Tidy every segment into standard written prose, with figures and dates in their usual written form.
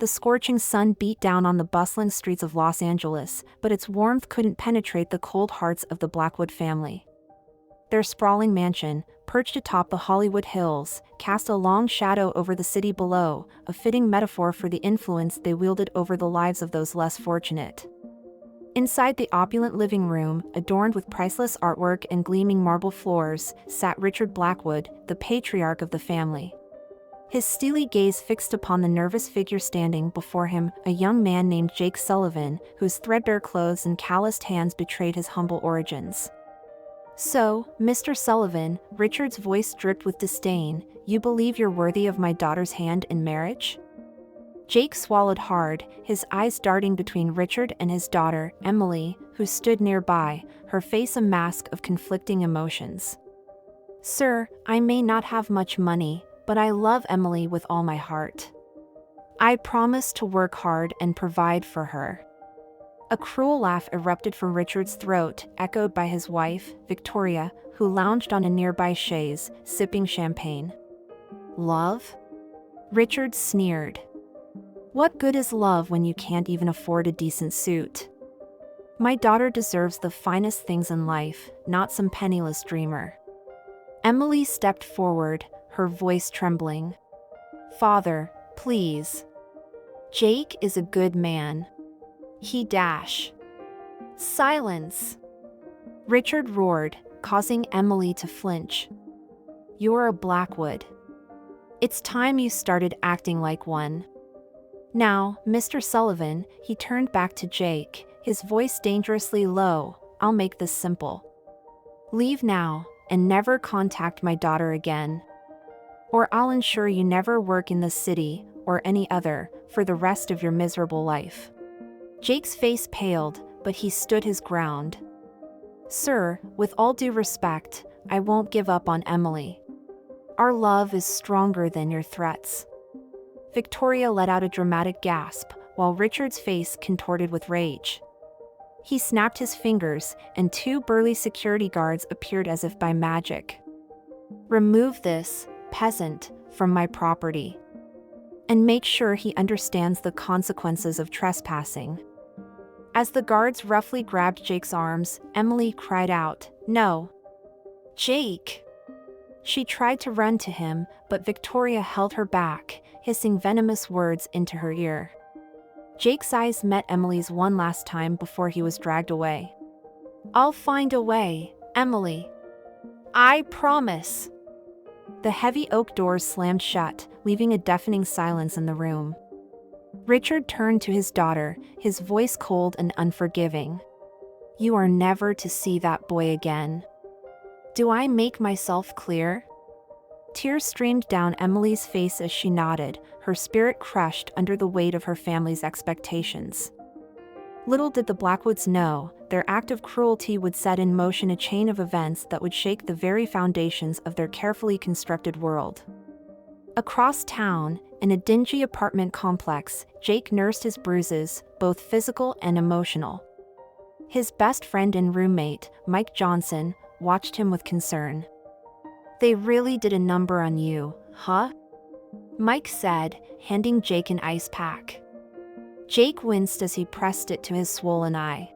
The scorching sun beat down on the bustling streets of Los Angeles, but its warmth couldn't penetrate the cold hearts of the Blackwood family. Their sprawling mansion, perched atop the Hollywood Hills, cast a long shadow over the city below, a fitting metaphor for the influence they wielded over the lives of those less fortunate. Inside the opulent living room, adorned with priceless artwork and gleaming marble floors, sat Richard Blackwood, the patriarch of the family. His steely gaze fixed upon the nervous figure standing before him, a young man named Jake Sullivan, whose threadbare clothes and calloused hands betrayed his humble origins. "So, Mr. Sullivan," Richard's voice dripped with disdain, "you believe you're worthy of my daughter's hand in marriage?" Jake swallowed hard, his eyes darting between Richard and his daughter, Emily, who stood nearby, her face a mask of conflicting emotions. "Sir, I may not have much money, but I love Emily with all my heart. I promise to work hard and provide for her." A cruel laugh erupted from Richard's throat, echoed by his wife, Victoria, who lounged on a nearby chaise, sipping champagne. "Love?" Richard sneered. "What good is love when you can't even afford a decent suit? My daughter deserves the finest things in life, not some penniless dreamer." Emily stepped forward, her voice trembling. "Father, please. Jake is a good man. He dash." "Silence!" Richard roared, causing Emily to flinch. "You're a Blackwood. It's time you started acting like one. Now, Mr. Sullivan," he turned back to Jake, his voice dangerously low, "I'll make this simple. Leave now, and never contact my daughter again. Or I'll ensure you never work in this city, or any other, for the rest of your miserable life." Jake's face paled, but he stood his ground. "Sir, with all due respect, I won't give up on Emily. Our love is stronger than your threats." Victoria let out a dramatic gasp, while Richard's face contorted with rage. He snapped his fingers, and two burly security guards appeared as if by magic. "Remove this peasant from my property. And make sure he understands the consequences of trespassing." As the guards roughly grabbed Jake's arms, Emily cried out, "No! Jake!" She tried to run to him, but Victoria held her back, hissing venomous words into her ear. Jake's eyes met Emily's one last time before he was dragged away. "I'll find a way, Emily. I promise." The heavy oak doors slammed shut, leaving a deafening silence in the room. Richard turned to his daughter, his voice cold and unforgiving. "You are never to see that boy again. Do I make myself clear?" Tears streamed down Emily's face as she nodded, her spirit crushed under the weight of her family's expectations. Little did the Blackwoods know, their act of cruelty would set in motion a chain of events that would shake the very foundations of their carefully constructed world. Across town, in a dingy apartment complex, Jake nursed his bruises, both physical and emotional. His best friend and roommate, Mike Johnson, watched him with concern. "They really did a number on you, huh?" Mike said, handing Jake an ice pack. Jake winced as he pressed it to his swollen eye.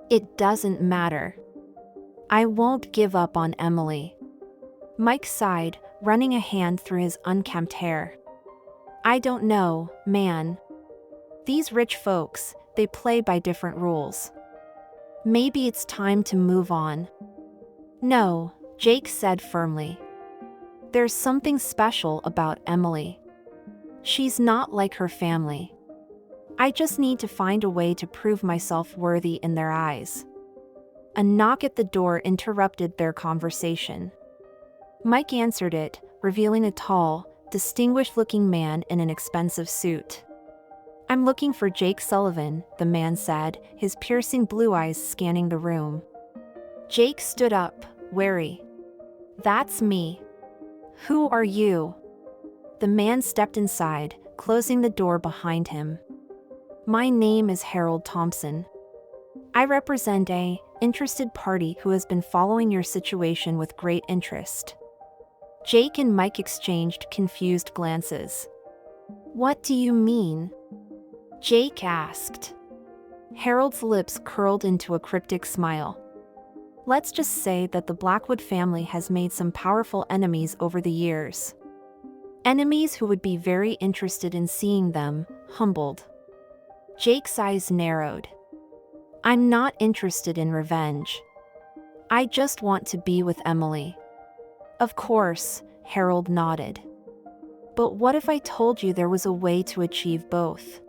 "It doesn't matter. I won't give up on Emily." Mike sighed, running a hand through his unkempt hair. "I don't know, man. These rich folks, they play by different rules. Maybe it's time to move on." "No," Jake said firmly. "There's something special about Emily. She's not like her family. I just need to find a way to prove myself worthy in their eyes." A knock at the door interrupted their conversation. Mike answered it, revealing a tall, distinguished-looking man in an expensive suit. "I'm looking for Jake Sullivan," the man said, his piercing blue eyes scanning the room. Jake stood up, wary. "That's me. Who are you?" The man stepped inside, closing the door behind him. "My name is Harold Thompson. I represent a interested party who has been following your situation with great interest." Jake and Mike exchanged confused glances. "What do you mean?" Jake asked. Harold's lips curled into a cryptic smile. Let's just say that the Blackwood family has made some powerful enemies over the years. Enemies who would be very interested in seeing them humbled. Jake's eyes narrowed. I'm not interested in revenge. I just want to be with Emily. Of course, Harold nodded. But what if I told you there was a way to achieve both?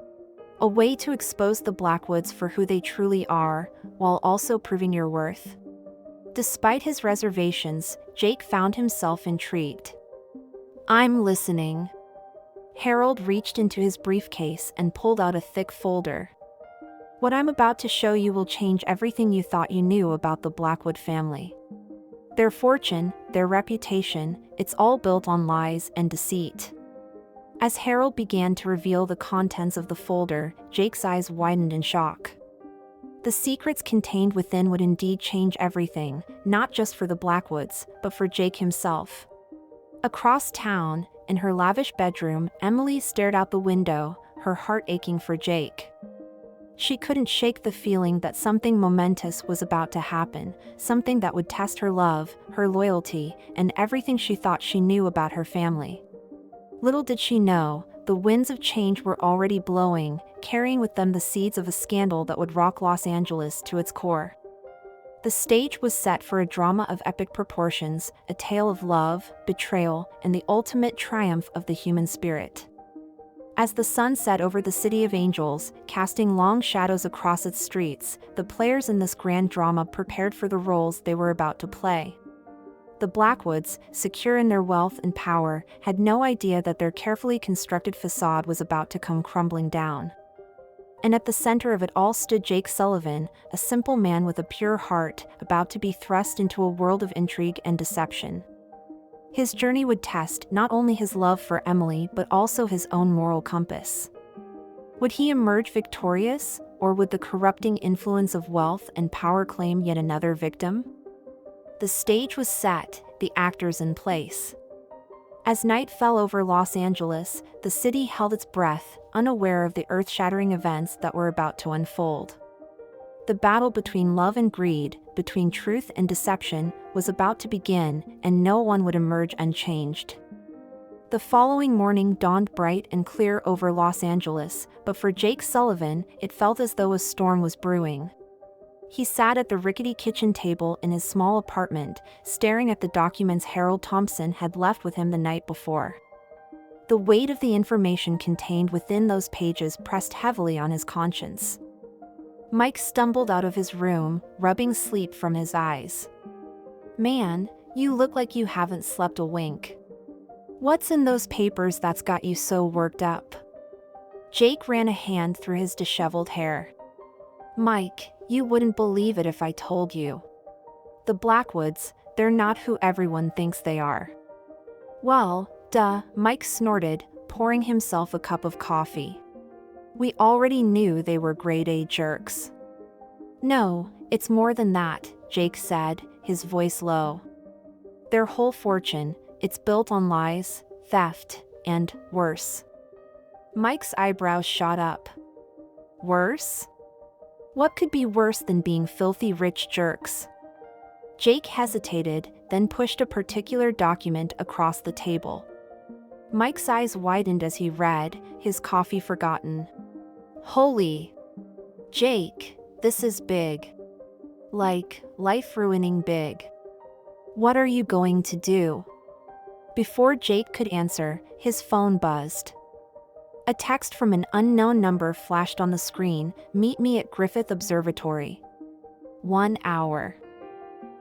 A way to expose the Blackwoods for who they truly are, while also proving your worth? Despite his reservations, Jake found himself intrigued. I'm listening. Harold reached into his briefcase and pulled out a thick folder. What I'm about to show you will change everything you thought you knew about the Blackwood family. Their fortune, their reputation, it's all built on lies and deceit. As Harold began to reveal the contents of the folder, Jake's eyes widened in shock. The secrets contained within would indeed change everything, not just for the Blackwoods, but for Jake himself. Across town, in her lavish bedroom, Emily stared out the window, her heart aching for Jake. She couldn't shake the feeling that something momentous was about to happen, something that would test her love, her loyalty, and everything she thought she knew about her family. Little did she know, the winds of change were already blowing, carrying with them the seeds of a scandal that would rock Los Angeles to its core. The stage was set for a drama of epic proportions, a tale of love, betrayal, and the ultimate triumph of the human spirit. As the sun set over the city of angels, casting long shadows across its streets, the players in this grand drama prepared for the roles they were about to play. The Blackwoods, secure in their wealth and power, had no idea that their carefully constructed facade was about to come crumbling down. And at the center of it all stood Jake Sullivan, a simple man with a pure heart, about to be thrust into a world of intrigue and deception. His journey would test not only his love for Emily but also his own moral compass. Would he emerge victorious, or would the corrupting influence of wealth and power claim yet another victim? The stage was set, the actors in place. As night fell over Los Angeles, the city held its breath, unaware of the earth-shattering events that were about to unfold. The battle between love and greed, between truth and deception, was about to begin, and no one would emerge unchanged. The following morning dawned bright and clear over Los Angeles, but for Jake Sullivan, it felt as though a storm was brewing. He sat at the rickety kitchen table in his small apartment, staring at the documents Harold Thompson had left with him the night before. The weight of the information contained within those pages pressed heavily on his conscience. Mike stumbled out of his room, rubbing sleep from his eyes. Man, you look like you haven't slept a wink. What's in those papers that's got you so worked up? Jake ran a hand through his disheveled hair. Mike, you wouldn't believe it if I told you. The Blackwoods, they're not who everyone thinks they are. Well, duh, Mike snorted, pouring himself a cup of coffee. We already knew they were grade-A jerks. No, it's more than that, Jake said, his voice low. Their whole fortune, it's built on lies, theft, and worse. Mike's eyebrows shot up. Worse? What could be worse than being filthy rich jerks? Jake hesitated, then pushed a particular document across the table. Mike's eyes widened as he read, his coffee forgotten. Holy! Jake, this is big. Like, life-ruining big. What are you going to do? Before Jake could answer, his phone buzzed. A text from an unknown number flashed on the screen. Meet me at Griffith Observatory. 1 hour.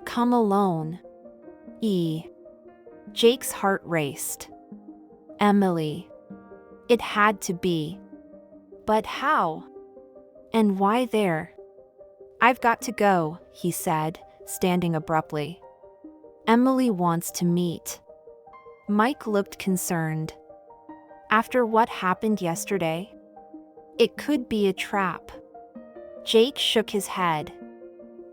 Come alone. E. Jake's heart raced. Emily. It had to be. But how? And why there? I've got to go, he said, standing abruptly. Emily wants to meet. Mike looked concerned. After what happened yesterday? It could be a trap. Jake shook his head.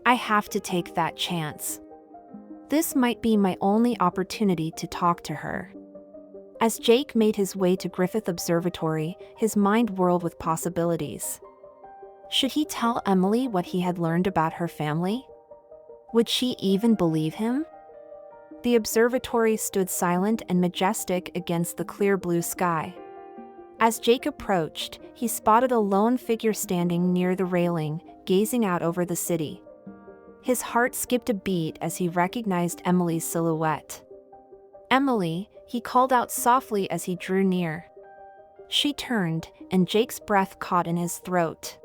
I have to take that chance. This might be my only opportunity to talk to her. As Jake made his way to Griffith Observatory, his mind whirled with possibilities. Should he tell Emily what he had learned about her family? Would she even believe him? The observatory stood silent and majestic against the clear blue sky. As Jake approached, he spotted a lone figure standing near the railing, gazing out over the city. His heart skipped a beat as he recognized Emily's silhouette. "Emily," he called out softly as he drew near. She turned, and Jake's breath caught in his throat.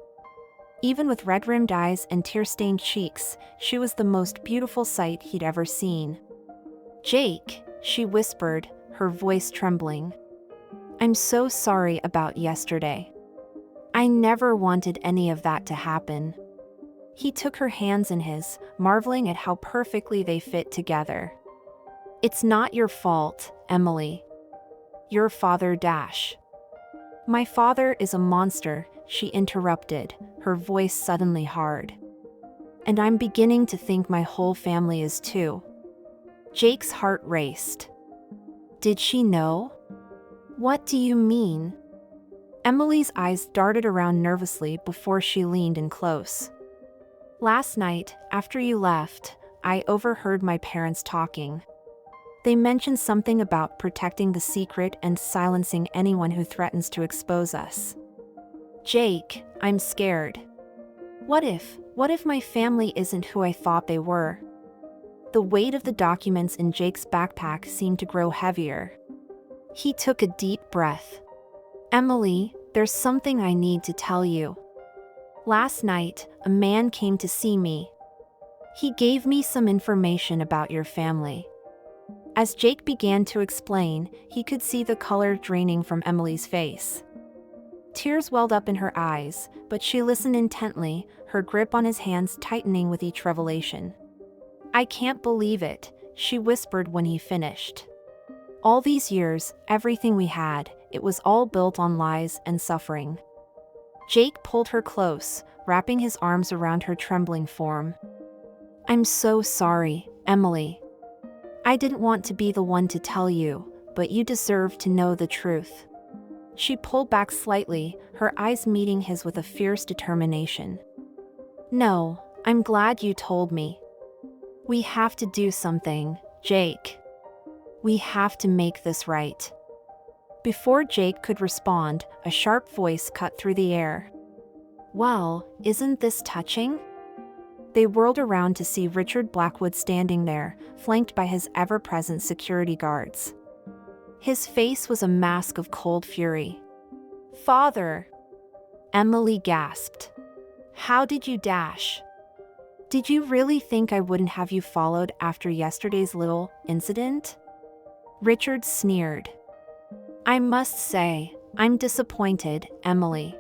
Even with red-rimmed eyes and tear-stained cheeks, she was the most beautiful sight he'd ever seen. "Jake," she whispered, her voice trembling. "I'm so sorry about yesterday. I never wanted any of that to happen." He took her hands in his, marveling at how perfectly they fit together. "It's not your fault, Emily. Your father dash." "My father is a monster," she interrupted, her voice suddenly hard. "And I'm beginning to think my whole family is too." Jake's heart raced. Did she know? "What do you mean?" Emily's eyes darted around nervously before she leaned in close. "Last night, after you left, I overheard my parents talking. They mentioned something about protecting the secret and silencing anyone who threatens to expose us. Jake, I'm scared. What if my family isn't who I thought they were?" The weight of the documents in Jake's backpack seemed to grow heavier. He took a deep breath. "Emily, there's something I need to tell you. Last night, a man came to see me. He gave me some information about your family." As Jake began to explain, he could see the color draining from Emily's face. Tears welled up in her eyes, but she listened intently, her grip on his hands tightening with each revelation. "I can't believe it," she whispered when he finished. "All these years, everything we had, it was all built on lies and suffering." Jake pulled her close, wrapping his arms around her trembling form. "I'm so sorry, Emily. I didn't want to be the one to tell you, but you deserve to know the truth." She pulled back slightly, her eyes meeting his with a fierce determination. "No, I'm glad you told me. We have to do something, Jake. We have to make this right." Before Jake could respond, a sharp voice cut through the air. "Well, isn't this touching?" They whirled around to see Richard Blackwood standing there, flanked by his ever-present security guards. His face was a mask of cold fury. "Father!" Emily gasped. "How did you dash? Did you really think I wouldn't have you followed after yesterday's little incident?" Richard sneered. "I must say, I'm disappointed, Emily.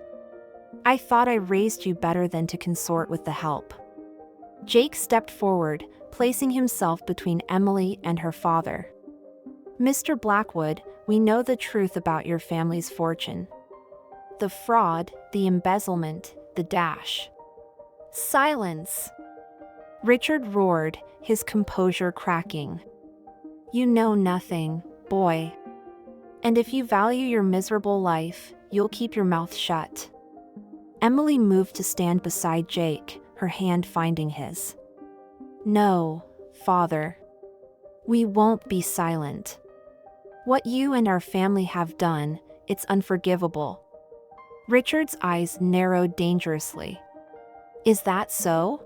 I thought I raised you better than to consort with the help." Jake stepped forward, placing himself between Emily and her father. "Mr. Blackwood, we know the truth about your family's fortune. The fraud, the embezzlement, the dash." "Silence!" Richard roared, his composure cracking. "You know nothing, boy. And if you value your miserable life, you'll keep your mouth shut." Emily moved to stand beside Jake, her hand finding his. "No, Father. We won't be silent. What you and our family have done, it's unforgivable." Richard's eyes narrowed dangerously. "Is that so?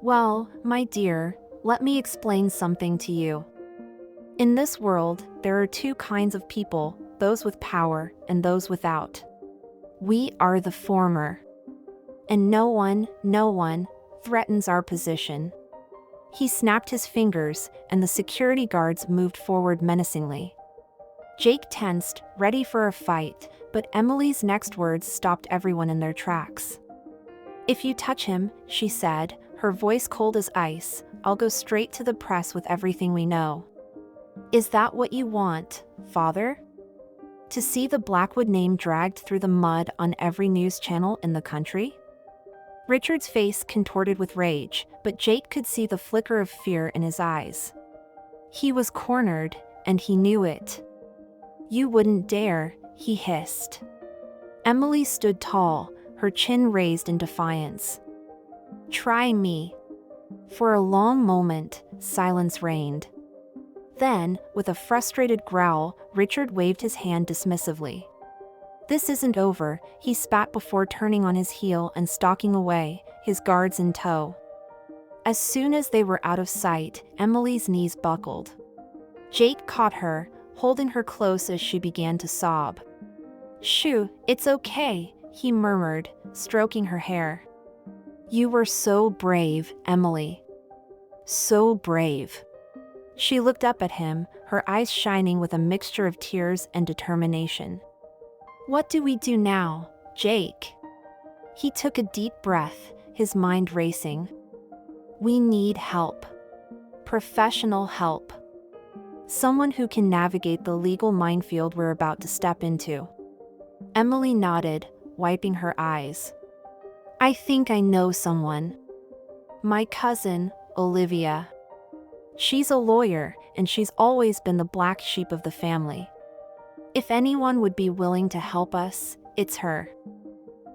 Well, my dear, let me explain something to you. In this world, there are two kinds of people, those with power and those without. We are the former. And no one threatens our position." He snapped his fingers, and the security guards moved forward menacingly. Jake tensed, ready for a fight, but Emily's next words stopped everyone in their tracks. "If you touch him," she said, her voice cold as ice, "I'll go straight to the press with everything we know." "Is that what you want, Father? To see the Blackwood name dragged through the mud on every news channel in the country?" Richard's face contorted with rage, but Jake could see the flicker of fear in his eyes. He was cornered, and he knew it. You wouldn't dare, he hissed. Emily stood tall, her chin raised in defiance. Try me. For a long moment, silence reigned. Then, with a frustrated growl, Richard waved his hand dismissively. This isn't over, he spat before turning on his heel and stalking away, his guards in tow. As soon as they were out of sight, Emily's knees buckled. Jake caught her, holding her close as she began to sob. Shoo, it's okay, he murmured, stroking her hair. You were so brave, Emily. So brave. She looked up at him, her eyes shining with a mixture of tears and determination. What do we do now, Jake? He took a deep breath, his mind racing. We need help. Professional help. Someone who can navigate the legal minefield we're about to step into. Emily nodded, wiping her eyes. I think I know someone. My cousin, Olivia. She's a lawyer, and she's always been the black sheep of the family. If anyone would be willing to help us, it's her.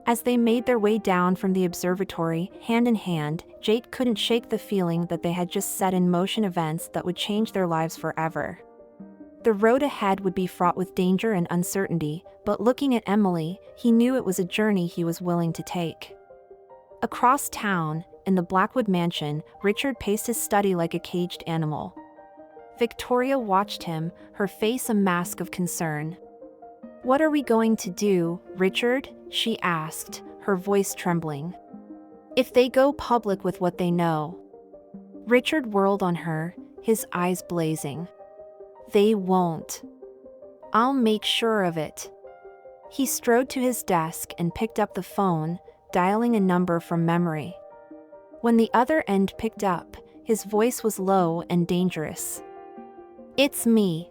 As they made their way down from the observatory, hand in hand, Jake couldn't shake the feeling that they had just set in motion events that would change their lives forever. The road ahead would be fraught with danger and uncertainty, but looking at Emily, he knew it was a journey he was willing to take. Across town, in the Blackwood mansion, Richard paced his study like a caged animal. Victoria watched him, her face a mask of concern. What are we going to do, Richard? She asked, her voice trembling. If they go public with what they know. Richard whirled on her, his eyes blazing. They won't. I'll make sure of it. He strode to his desk and picked up the phone, dialing a number from memory. When the other end picked up, his voice was low and dangerous. It's me.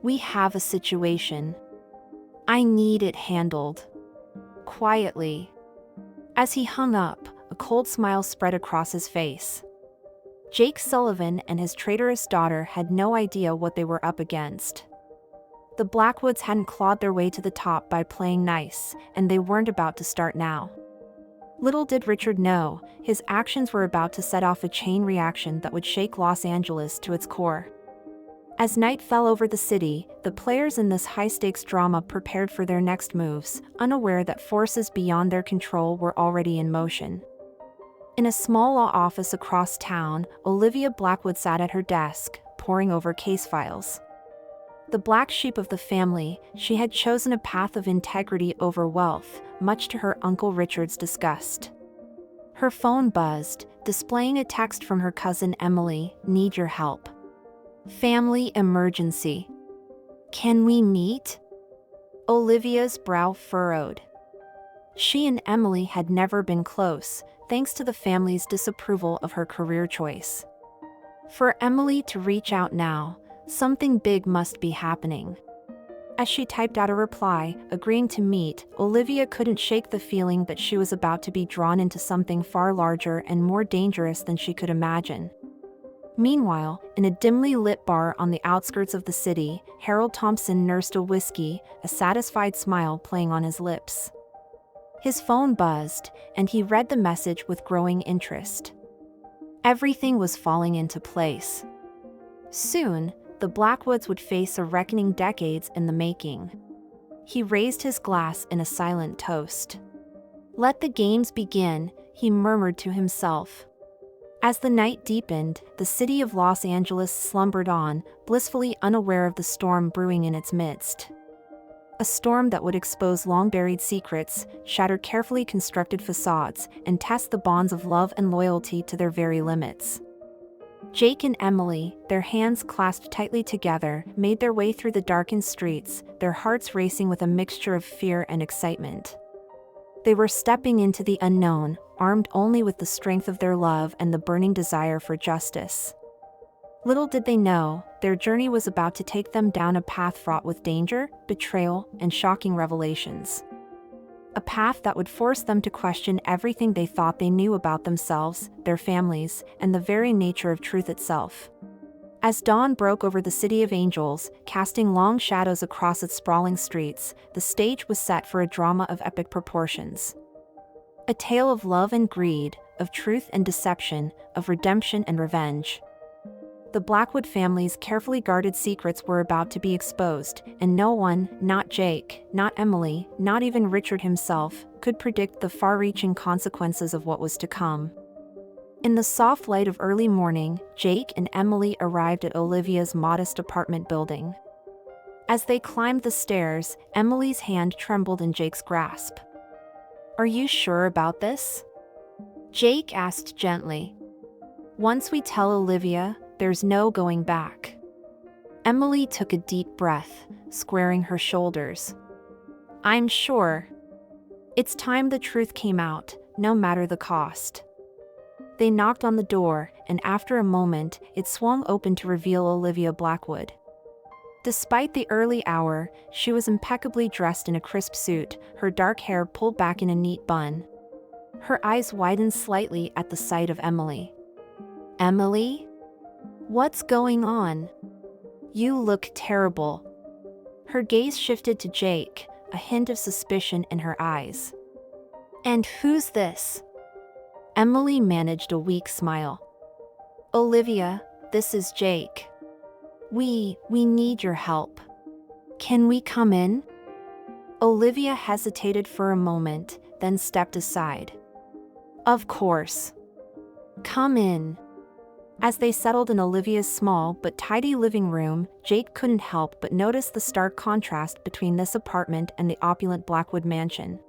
We have a situation. I need it handled. Quietly. As he hung up, a cold smile spread across his face. Jake Sullivan and his traitorous daughter had no idea what they were up against. The Blackwoods hadn't clawed their way to the top by playing nice, and they weren't about to start now. Little did Richard know, his actions were about to set off a chain reaction that would shake Los Angeles to its core. As night fell over the city, the players in this high-stakes drama prepared for their next moves, unaware that forces beyond their control were already in motion. In a small law office across town, Olivia Blackwood sat at her desk, poring over case files. The black sheep of the family, she had chosen a path of integrity over wealth, much to her Uncle Richard's disgust. Her phone buzzed, displaying a text from her cousin Emily, "Need your help. Family emergency. Can we meet?" Olivia's brow furrowed. She and Emily had never been close, thanks to the family's disapproval of her career choice. For Emily to reach out now, something big must be happening. As she typed out a reply, agreeing to meet, Olivia couldn't shake the feeling that she was about to be drawn into something far larger and more dangerous than she could imagine. Meanwhile, in a dimly lit bar on the outskirts of the city, Harold Thompson nursed a whiskey, a satisfied smile playing on his lips. His phone buzzed, and he read the message with growing interest. Everything was falling into place. Soon, the Blackwoods would face a reckoning decades in the making. He raised his glass in a silent toast. Let the games begin, he murmured to himself. As the night deepened, the city of Los Angeles slumbered on, blissfully unaware of the storm brewing in its midst. A storm that would expose long-buried secrets, shatter carefully constructed facades, and test the bonds of love and loyalty to their very limits. Jake and Emily, their hands clasped tightly together, made their way through the darkened streets, their hearts racing with a mixture of fear and excitement. They were stepping into the unknown, armed only with the strength of their love and the burning desire for justice. Little did they know, their journey was about to take them down a path fraught with danger, betrayal, and shocking revelations. A path that would force them to question everything they thought they knew about themselves, their families, and the very nature of truth itself. As dawn broke over the City of Angels, casting long shadows across its sprawling streets, the stage was set for a drama of epic proportions. A tale of love and greed, of truth and deception, of redemption and revenge. The Blackwood family's carefully guarded secrets were about to be exposed, and no one, not Jake, not Emily, not even Richard himself, could predict the far-reaching consequences of what was to come. In the soft light of early morning, Jake and Emily arrived at Olivia's modest apartment building. As they climbed the stairs, Emily's hand trembled in Jake's grasp. "Are you sure about this?" Jake asked gently. "Once we tell Olivia, there's no going back." Emily took a deep breath, squaring her shoulders. "I'm sure. It's time the truth came out, no matter the cost." They knocked on the door, and after a moment, it swung open to reveal Olivia Blackwood. Despite the early hour, she was impeccably dressed in a crisp suit, her dark hair pulled back in a neat bun. Her eyes widened slightly at the sight of Emily. "Emily? What's going on? You look terrible." Her gaze shifted to Jake, a hint of suspicion in her eyes. "And who's this?" Emily managed a weak smile. "Olivia, this is Jake. We need your help. Can we come in?" Olivia hesitated for a moment, then stepped aside. "Of course. Come in." As they settled in Olivia's small but tidy living room, Jake couldn't help but notice the stark contrast between this apartment and the opulent Blackwood mansion.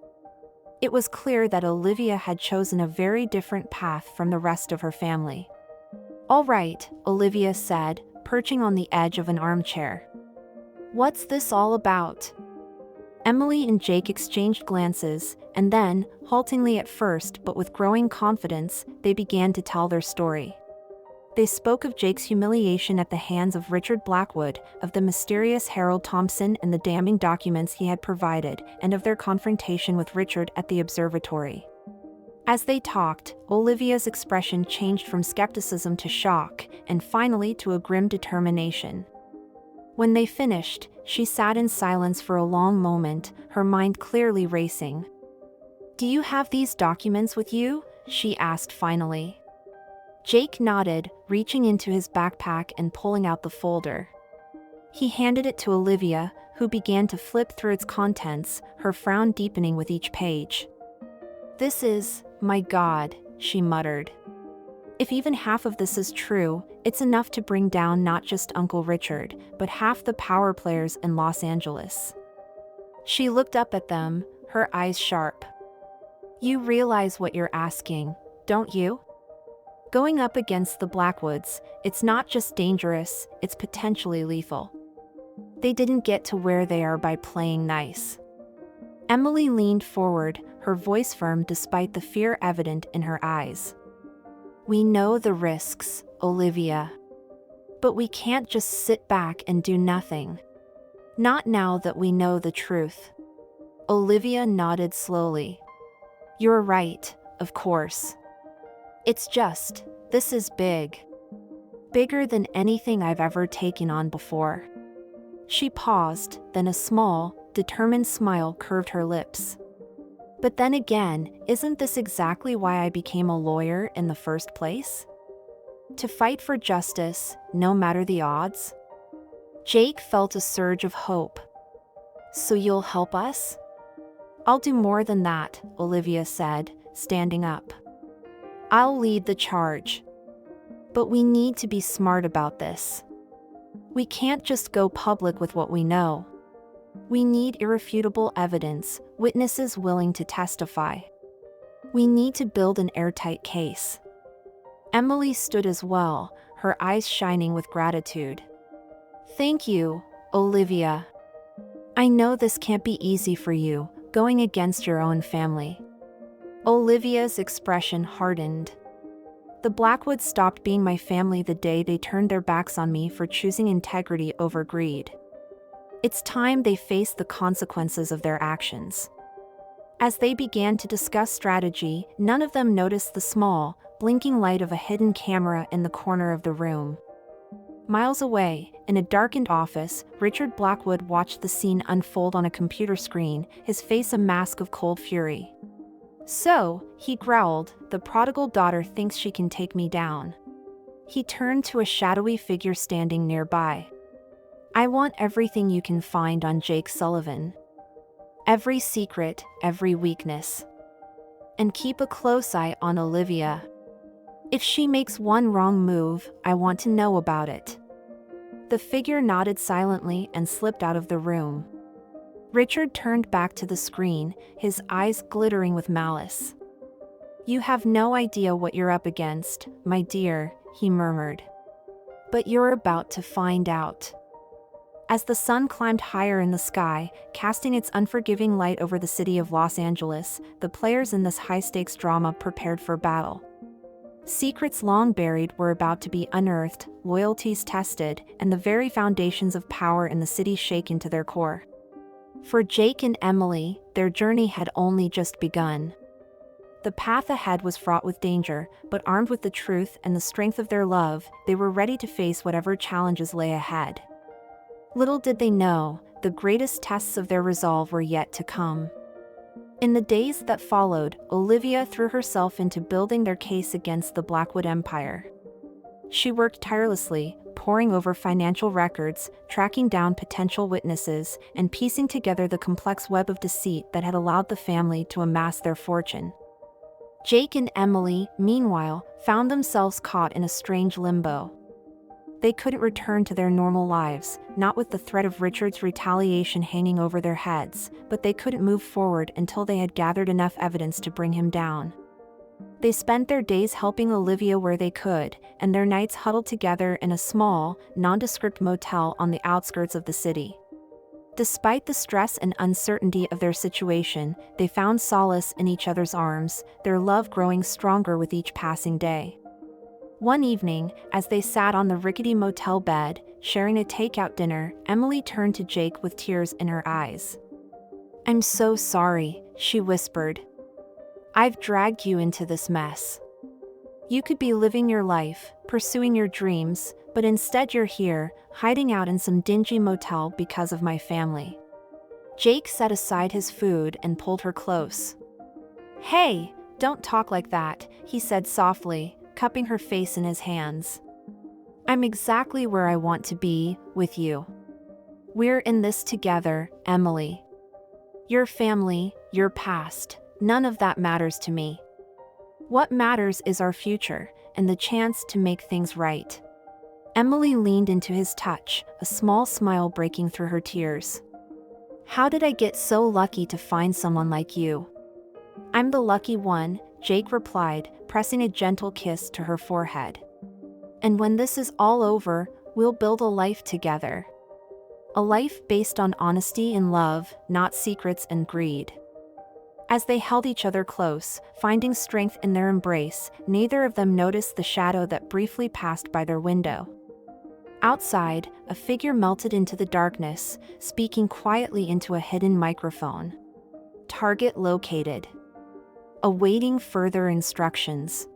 It was clear that Olivia had chosen a very different path from the rest of her family. "All right," Olivia said, perching on the edge of an armchair. "What's this all about?" Emily and Jake exchanged glances, and then, haltingly at first but with growing confidence, they began to tell their story. They spoke of Jake's humiliation at the hands of Richard Blackwood, of the mysterious Harold Thompson and the damning documents he had provided, and of their confrontation with Richard at the observatory. As they talked, Olivia's expression changed from skepticism to shock, and finally to a grim determination. When they finished, she sat in silence for a long moment, her mind clearly racing. "Do you have these documents with you?" she asked finally. Jake nodded, reaching into his backpack and pulling out the folder. He handed it to Olivia, who began to flip through its contents, her frown deepening with each page. "This is, my God," she muttered. "If even half of this is true, it's enough to bring down not just Uncle Richard, but half the power players in Los Angeles." She looked up at them, her eyes sharp. "You realize what you're asking, don't you? Going up against the Blackwoods, it's not just dangerous, it's potentially lethal. They didn't get to where they are by playing nice." Emily leaned forward, her voice firm despite the fear evident in her eyes. "We know the risks, Olivia. But we can't just sit back and do nothing. Not now that we know the truth." Olivia nodded slowly. "You're right, of course. It's just, this is big. Bigger than anything I've ever taken on before." She paused, then a small, determined smile curved her lips. "But then again, isn't this exactly why I became a lawyer in the first place? To fight for justice, no matter the odds?" Jake felt a surge of hope. "So you'll help us?" "I'll do more than that," Olivia said, standing up. "I'll lead the charge. But we need to be smart about this. We can't just go public with what we know. We need irrefutable evidence, witnesses willing to testify. We need to build an airtight case." Emily stood as well, her eyes shining with gratitude. "Thank you, Olivia. I know this can't be easy for you, going against your own family." Olivia's expression hardened. "The Blackwoods stopped being my family the day they turned their backs on me for choosing integrity over greed. It's time they faced the consequences of their actions." As they began to discuss strategy, none of them noticed the small, blinking light of a hidden camera in the corner of the room. Miles away, in a darkened office, Richard Blackwood watched the scene unfold on a computer screen, his face a mask of cold fury. "So," he growled, "the prodigal daughter thinks she can take me down." He turned to a shadowy figure standing nearby. "I want everything you can find on Jake Sullivan. Every secret, every weakness. And keep a close eye on Olivia. If she makes one wrong move, I want to know about it." The figure nodded silently and slipped out of the room. Richard turned back to the screen, his eyes glittering with malice. "You have no idea what you're up against, my dear," he murmured. "But you're about to find out." As the sun climbed higher in the sky, casting its unforgiving light over the city of Los Angeles, the players in this high-stakes drama prepared for battle. Secrets long buried were about to be unearthed, loyalties tested, and the very foundations of power in the city shaken to their core. For Jake and Emily, their journey had only just begun. The path ahead was fraught with danger, but armed with the truth and the strength of their love, they were ready to face whatever challenges lay ahead. Little did they know, the greatest tests of their resolve were yet to come. In the days that followed, Olivia threw herself into building their case against the Blackwood Empire. She worked tirelessly, poring over financial records, tracking down potential witnesses, and piecing together the complex web of deceit that had allowed the family to amass their fortune. Jake and Emily, meanwhile, found themselves caught in a strange limbo. They couldn't return to their normal lives, not with the threat of Richard's retaliation hanging over their heads, but they couldn't move forward until they had gathered enough evidence to bring him down. They spent their days helping Olivia where they could, and their nights huddled together in a small, nondescript motel on the outskirts of the city. Despite the stress and uncertainty of their situation, they found solace in each other's arms, their love growing stronger with each passing day. One evening, as they sat on the rickety motel bed, sharing a takeout dinner, Emily turned to Jake with tears in her eyes. "I'm so sorry," she whispered. "I've dragged you into this mess. You could be living your life, pursuing your dreams, but instead you're here, hiding out in some dingy motel because of my family." Jake set aside his food and pulled her close. "Hey, don't talk like that," he said softly, cupping her face in his hands. "I'm exactly where I want to be, with you. We're in this together, Emily. Your family, your past, none of that matters to me. What matters is our future, and the chance to make things right." Emily leaned into his touch, a small smile breaking through her tears. "How did I get so lucky to find someone like you?" "I'm the lucky one," Jake replied, pressing a gentle kiss to her forehead. "And when this is all over, we'll build a life together. A life based on honesty and love, not secrets and greed." As they held each other close, finding strength in their embrace, neither of them noticed the shadow that briefly passed by their window. Outside, a figure melted into the darkness, speaking quietly into a hidden microphone. "Target located. Awaiting further instructions."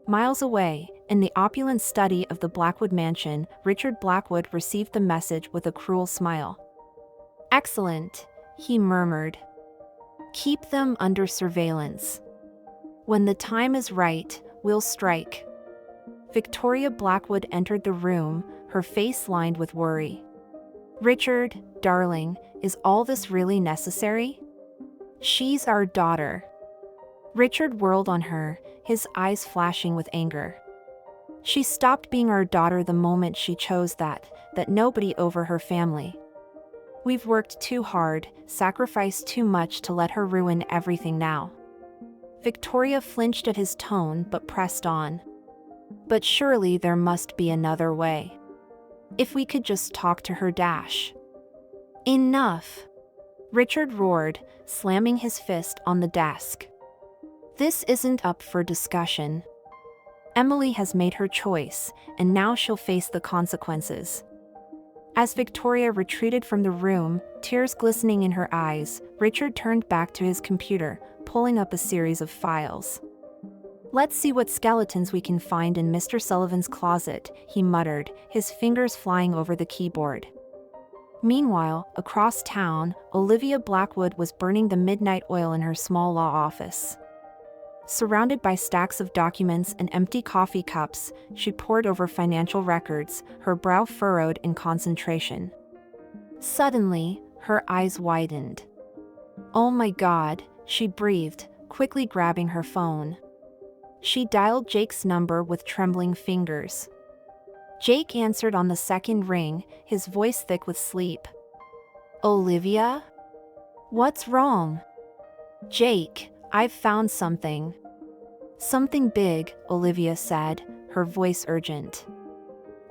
Miles away, in the opulent study of the Blackwood mansion, Richard Blackwood received the message with a cruel smile. "Excellent," he murmured. "Keep them under surveillance. When the time is right, we'll strike." Victoria Blackwood entered the room, her face lined with worry. "Richard, darling, is all this really necessary? She's our daughter." Richard whirled on her, his eyes flashing with anger. "She stopped being our daughter the moment she chose that nobody over her family. We've worked too hard, sacrificed too much to let her ruin everything now." Victoria flinched at his tone but pressed on. "But surely there must be another way. If we could just talk to her, Dash." "Enough!" Richard roared, slamming his fist on the desk. "This isn't up for discussion. Emily has made her choice, and now she'll face the consequences." As Victoria retreated from the room, tears glistening in her eyes, Richard turned back to his computer, pulling up a series of files. Let's see what skeletons we can find in Mr. Sullivan's closet, he muttered, his fingers flying over the keyboard. Meanwhile, across town, Olivia Blackwood was burning the midnight oil in her small law office. Surrounded by stacks of documents and empty coffee cups, she pored over financial records, her brow furrowed in concentration. Suddenly, her eyes widened. "Oh my God," she breathed, quickly grabbing her phone. She dialed Jake's number with trembling fingers. Jake answered on the second ring, his voice thick with sleep. "Olivia? What's wrong?" "Jake, I've found something." "Something big," Olivia said, her voice urgent.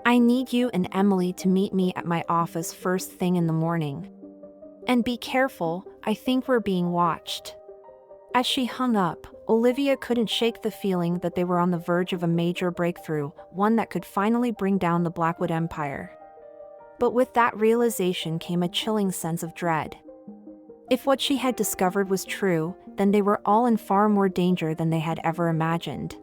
"I need you and Emily to meet me at my office first thing in the morning. And be careful, I think we're being watched." As she hung up, Olivia couldn't shake the feeling that they were on the verge of a major breakthrough, one that could finally bring down the Blackwood Empire. But with that realization came a chilling sense of dread. If what she had discovered was true, then they were all in far more danger than they had ever imagined.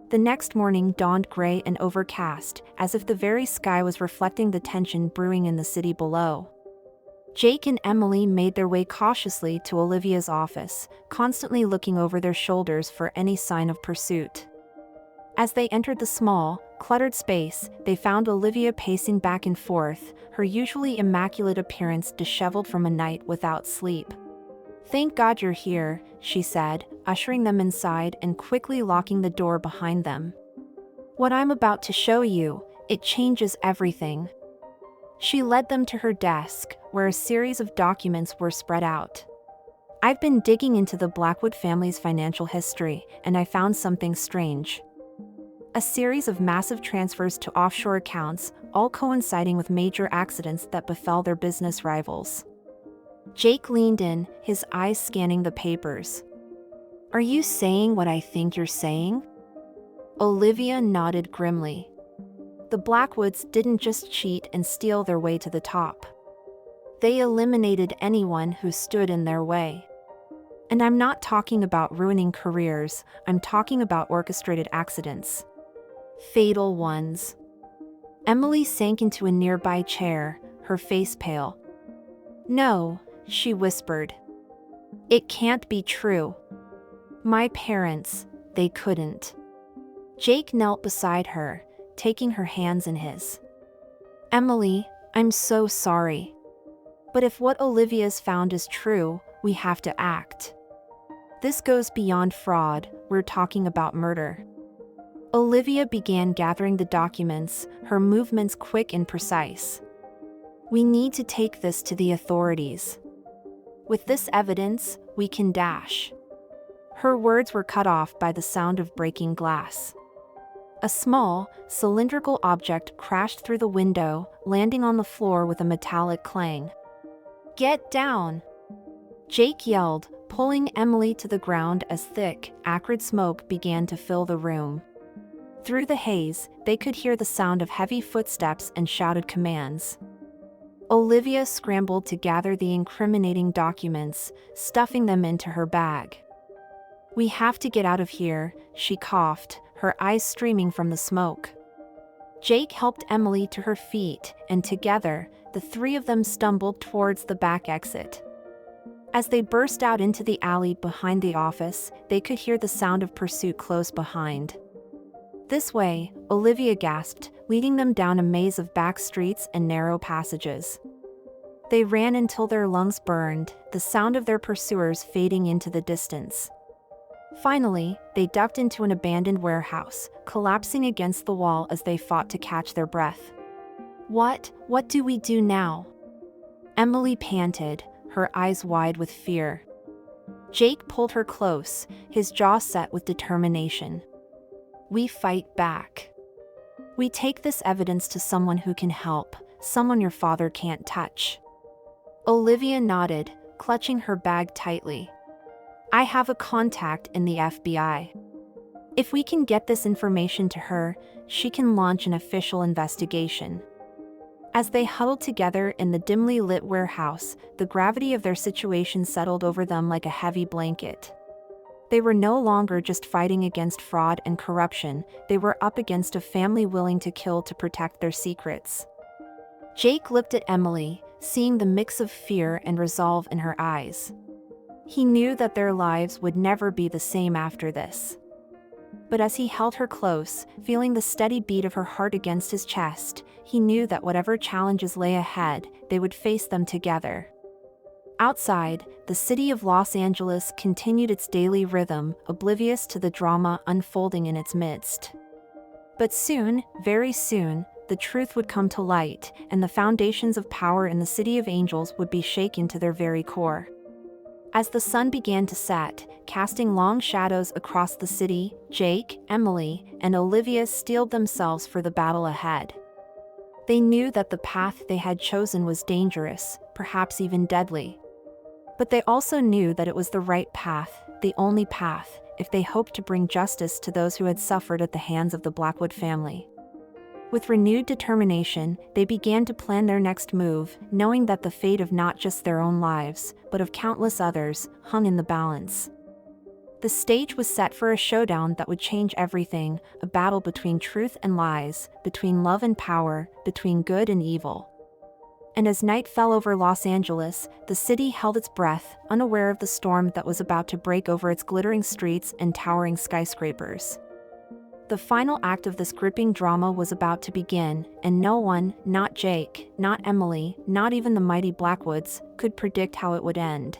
The next morning dawned gray and overcast, as if the very sky was reflecting the tension brewing in the city below. Jake and Emily made their way cautiously to Olivia's office, constantly looking over their shoulders for any sign of pursuit. As they entered the small, cluttered space, they found Olivia pacing back and forth, her usually immaculate appearance disheveled from a night without sleep. "Thank God you're here," she said, ushering them inside and quickly locking the door behind them. "What I'm about to show you, it changes everything." She led them to her desk, where a series of documents were spread out. "I've been digging into the Blackwood family's financial history, and I found something strange. A series of massive transfers to offshore accounts, all coinciding with major accidents that befell their business rivals." Jake leaned in, his eyes scanning the papers. "Are you saying what I think you're saying?" Olivia nodded grimly. The Blackwoods didn't just cheat and steal their way to the top. They eliminated anyone who stood in their way. And I'm not talking about ruining careers, I'm talking about orchestrated accidents. Fatal ones. Emily sank into a nearby chair, her face pale. "No," she whispered. "It can't be true. My parents, they couldn't." Jake knelt beside her, taking her hands in his. "Emily, I'm so sorry. But if what Olivia's found is true, we have to act. This goes beyond fraud, we're talking about murder." Olivia began gathering the documents, her movements quick and precise. "We need to take this to the authorities. With this evidence, we can dash." Her words were cut off by the sound of breaking glass. A small, cylindrical object crashed through the window, landing on the floor with a metallic clang. "Get down!" Jake yelled, pulling Emily to the ground as thick, acrid smoke began to fill the room. Through the haze, they could hear the sound of heavy footsteps and shouted commands. Olivia scrambled to gather the incriminating documents, stuffing them into her bag. "We have to get out of here," she coughed, her eyes streaming from the smoke. Jake helped Emily to her feet, and together, the three of them stumbled towards the back exit. As they burst out into the alley behind the office, they could hear the sound of pursuit close behind. "This way," Olivia gasped, leading them down a maze of back streets and narrow passages. They ran until their lungs burned, the sound of their pursuers fading into the distance. Finally, they ducked into an abandoned warehouse, collapsing against the wall as they fought to catch their breath. What do we do now?" Emily panted, her eyes wide with fear. Jake pulled her close, his jaw set with determination. "We fight back. We take this evidence to someone who can help, someone your father can't touch." Olivia nodded, clutching her bag tightly. "I have a contact in the FBI. If we can get this information to her, she can launch an official investigation." As they huddled together in the dimly lit warehouse, the gravity of their situation settled over them like a heavy blanket. They were no longer just fighting against fraud and corruption, they were up against a family willing to kill to protect their secrets. Jake looked at Emily, seeing the mix of fear and resolve in her eyes. He knew that their lives would never be the same after this. But as he held her close, feeling the steady beat of her heart against his chest, he knew that whatever challenges lay ahead, they would face them together. Outside, the city of Los Angeles continued its daily rhythm, oblivious to the drama unfolding in its midst. But soon, very soon, the truth would come to light, and the foundations of power in the City of Angels would be shaken to their very core. As the sun began to set, casting long shadows across the city, Jake, Emily, and Olivia steeled themselves for the battle ahead. They knew that the path they had chosen was dangerous, perhaps even deadly. But they also knew that it was the right path, the only path, if they hoped to bring justice to those who had suffered at the hands of the Blackwood family. With renewed determination, they began to plan their next move, knowing that the fate of not just their own lives, but of countless others, hung in the balance. The stage was set for a showdown that would change everything, a battle between truth and lies, between love and power, between good and evil. And as night fell over Los Angeles, the city held its breath, unaware of the storm that was about to break over its glittering streets and towering skyscrapers. The final act of this gripping drama was about to begin, and no one, not Jake, not Emily, not even the mighty Blackwoods, could predict how it would end.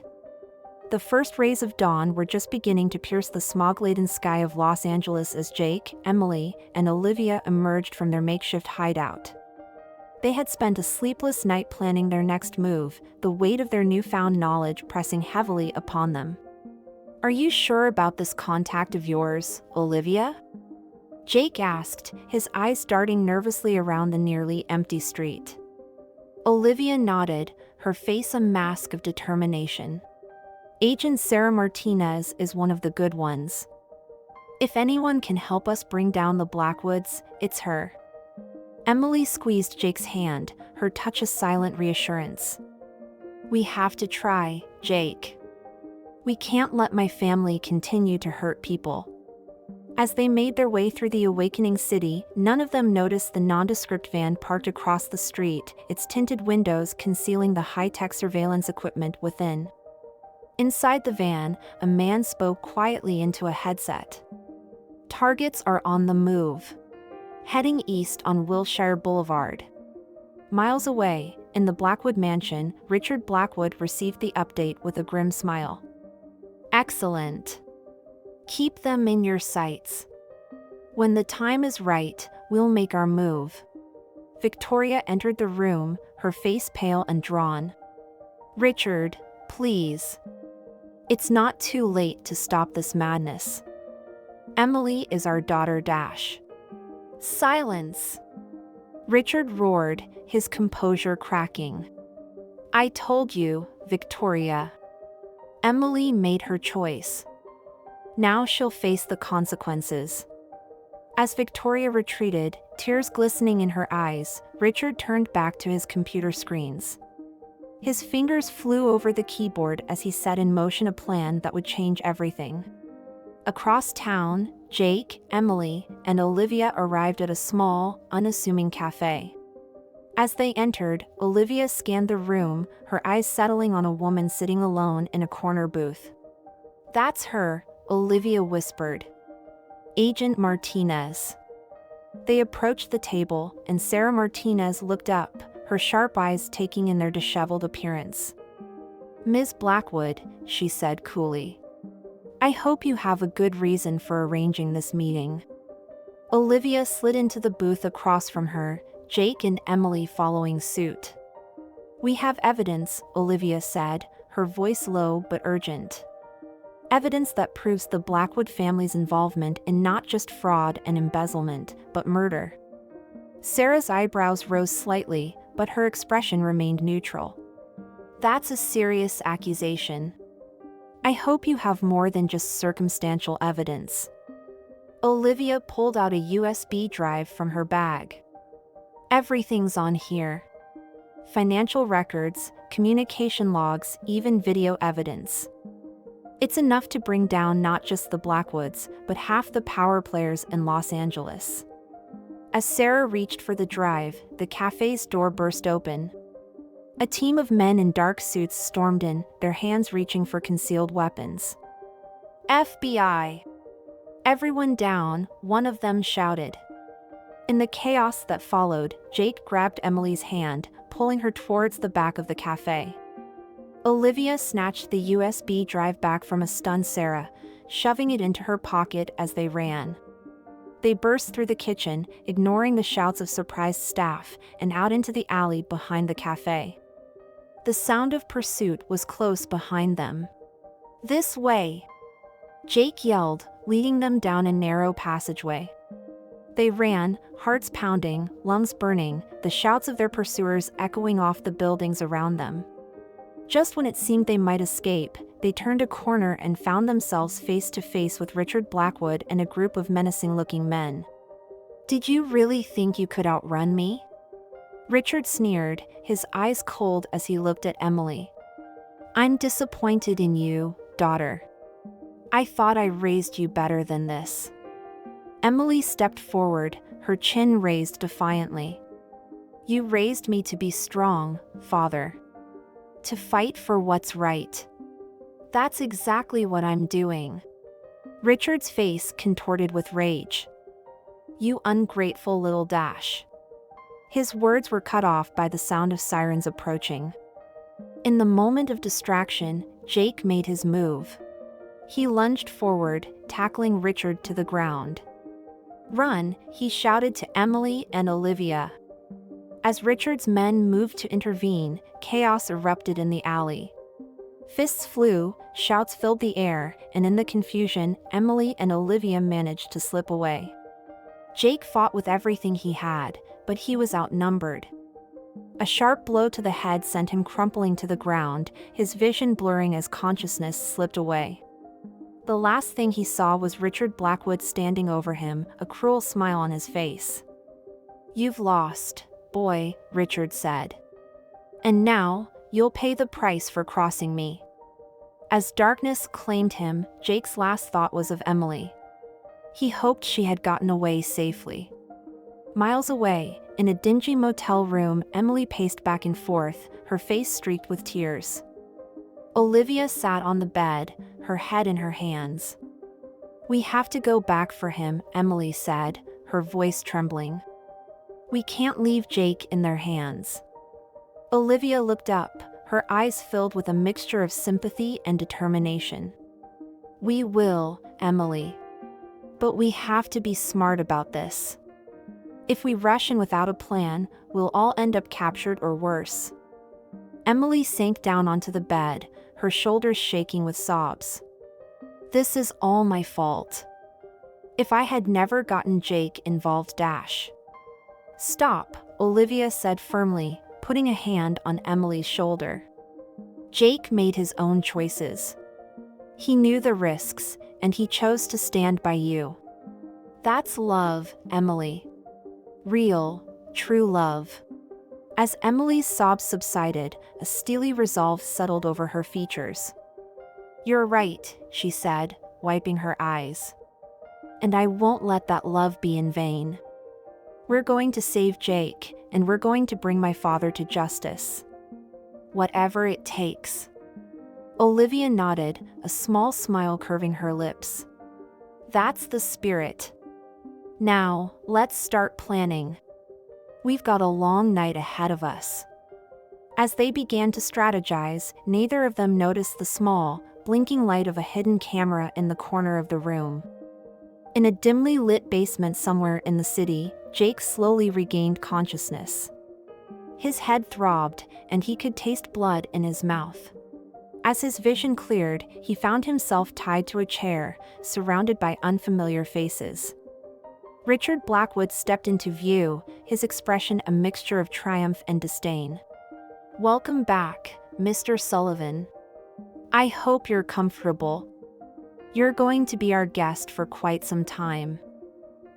The first rays of dawn were just beginning to pierce the smog-laden sky of Los Angeles as Jake, Emily, and Olivia emerged from their makeshift hideout. They had spent a sleepless night planning their next move, the weight of their newfound knowledge pressing heavily upon them. "Are you sure about this contact of yours, Olivia?" Jake asked, his eyes darting nervously around the nearly empty street. Olivia nodded, her face a mask of determination. "Agent Sarah Martinez is one of the good ones. If anyone can help us bring down the Blackwoods, it's her." Emily squeezed Jake's hand, her touch a silent reassurance. "We have to try, Jake. We can't let my family continue to hurt people." As they made their way through the awakening city, none of them noticed the nondescript van parked across the street, its tinted windows concealing the high-tech surveillance equipment within. Inside the van, a man spoke quietly into a headset. "Targets are on the move. Heading east on Wilshire Boulevard." Miles away, in the Blackwood mansion, Richard Blackwood received the update with a grim smile. "Excellent. Keep them in your sights. When the time is right, we'll make our move." Victoria entered the room, her face pale and drawn. "Richard, please. It's not too late to stop this madness. Emily is our daughter. Silence!" Richard roared, his composure cracking. "I told you, Victoria. Emily made her choice. Now she'll face the consequences." As Victoria retreated, tears glistening in her eyes, Richard turned back to his computer screens. His fingers flew over the keyboard as he set in motion a plan that would change everything. Across town, Jake, Emily, and Olivia arrived at a small, unassuming cafe. As they entered, Olivia scanned the room, her eyes settling on a woman sitting alone in a corner booth. "That's her," Olivia whispered. "Agent Martinez." They approached the table, and Sarah Martinez looked up, her sharp eyes taking in their disheveled appearance. "Ms. Blackwood," she said coolly. "I hope you have a good reason for arranging this meeting." Olivia slid into the booth across from her, Jake and Emily following suit. "We have evidence," Olivia said, her voice low but urgent. "Evidence that proves the Blackwood family's involvement in not just fraud and embezzlement, but murder." Sarah's eyebrows rose slightly, but her expression remained neutral. "That's a serious accusation. I hope you have more than just circumstantial evidence." Olivia pulled out a USB drive from her bag. "Everything's on here. Financial records, communication logs, even video evidence." It's enough to bring down not just the Blackwoods, but half the power players in Los Angeles. As Sarah reached for the drive, the cafe's door burst open. A team of men in dark suits stormed in, their hands reaching for concealed weapons. FBI! Everyone down, one of them shouted. In the chaos that followed, Jake grabbed Emily's hand, pulling her towards the back of the cafe. Olivia snatched the USB drive back from a stunned Sarah, shoving it into her pocket as they ran. They burst through the kitchen, ignoring the shouts of surprised staff, and out into the alley behind the cafe. The sound of pursuit was close behind them. "This way!" Jake yelled, leading them down a narrow passageway. They ran, hearts pounding, lungs burning, the shouts of their pursuers echoing off the buildings around them. Just when it seemed they might escape, they turned a corner and found themselves face to face with Richard Blackwood and a group of menacing-looking men. "Did you really think you could outrun me?" Richard sneered, his eyes cold as he looked at Emily. "I'm disappointed in you, daughter. I thought I raised you better than this." Emily stepped forward, her chin raised defiantly. "You raised me to be strong, father. To fight for what's right. That's exactly what I'm doing." Richard's face contorted with rage. "You ungrateful little dash." His words were cut off by the sound of sirens approaching. In the moment of distraction, Jake made his move. He lunged forward, tackling Richard to the ground. "Run," he shouted to Emily and Olivia. As Richard's men moved to intervene, chaos erupted in the alley. Fists flew, shouts filled the air, and in the confusion, Emily and Olivia managed to slip away. Jake fought with everything he had, but he was outnumbered. A sharp blow to the head sent him crumpling to the ground, his vision blurring as consciousness slipped away. The last thing he saw was Richard Blackwood standing over him, a cruel smile on his face. "You've lost, boy," Richard said. "And now, you'll pay the price for crossing me." As darkness claimed him, Jake's last thought was of Emily. He hoped she had gotten away safely. Miles away, in a dingy motel room, Emily paced back and forth, her face streaked with tears. Olivia sat on the bed, her head in her hands. "We have to go back for him," Emily said, her voice trembling. "We can't leave Jake in their hands." Olivia looked up, her eyes filled with a mixture of sympathy and determination. "We will, Emily. But we have to be smart about this. If we rush in without a plan, we'll all end up captured or worse." Emily sank down onto the bed, her shoulders shaking with sobs. "This is all my fault. If I had never gotten Jake involved dash." "Stop," Olivia said firmly, putting a hand on Emily's shoulder. "Jake made his own choices. He knew the risks, and he chose to stand by you. That's love, Emily. Real, true love." As Emily's sobs subsided, a steely resolve settled over her features. "You're right," she said, wiping her eyes. "And I won't let that love be in vain. We're going to save Jake, and we're going to bring my father to justice. Whatever it takes." Olivia nodded, a small smile curving her lips. "That's the spirit. Now, let's start planning. We've got a long night ahead of us." As they began to strategize, neither of them noticed the small, blinking light of a hidden camera in the corner of the room. In a dimly lit basement somewhere in the city, Jake slowly regained consciousness. His head throbbed, and he could taste blood in his mouth. As his vision cleared, he found himself tied to a chair, surrounded by unfamiliar faces. Richard Blackwood stepped into view, his expression a mixture of triumph and disdain. "Welcome back, Mr. Sullivan. I hope you're comfortable. You're going to be our guest for quite some time."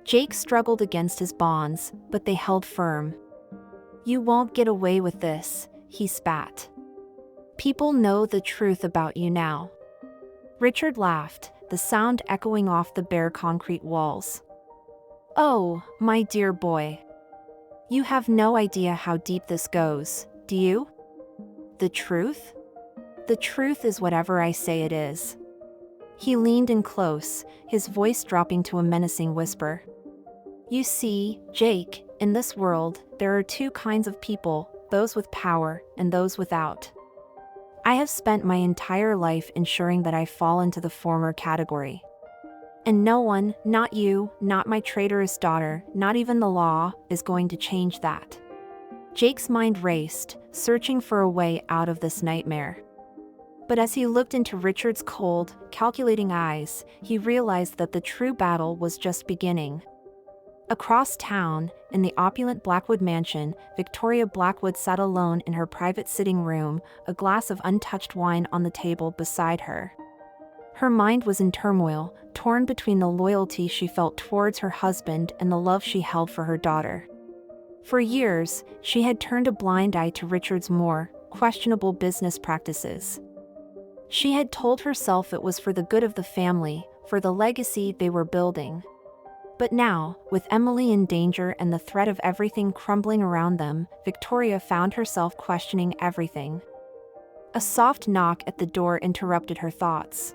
Jake struggled against his bonds, but they held firm. "You won't get away with this," he spat. "People know the truth about you now." Richard laughed, the sound echoing off the bare concrete walls. "Oh, my dear boy. You have no idea how deep this goes, do you? The truth? The truth is whatever I say it is." He leaned in close, his voice dropping to a menacing whisper. "You see, Jake, in this world, there are two kinds of people, those with power and those without. I have spent my entire life ensuring that I fall into the former category. And no one, not you, not my traitorous daughter, not even the law, is going to change that." Jake's mind raced, searching for a way out of this nightmare. But as he looked into Richard's cold, calculating eyes, he realized that the true battle was just beginning. Across town, in the opulent Blackwood mansion, Victoria Blackwood sat alone in her private sitting room, a glass of untouched wine on the table beside her. Her mind was in turmoil, torn between the loyalty she felt towards her husband and the love she held for her daughter. For years, she had turned a blind eye to Richard's more questionable business practices. She had told herself it was for the good of the family, for the legacy they were building. But now, with Emily in danger and the threat of everything crumbling around them, Victoria found herself questioning everything. A soft knock at the door interrupted her thoughts.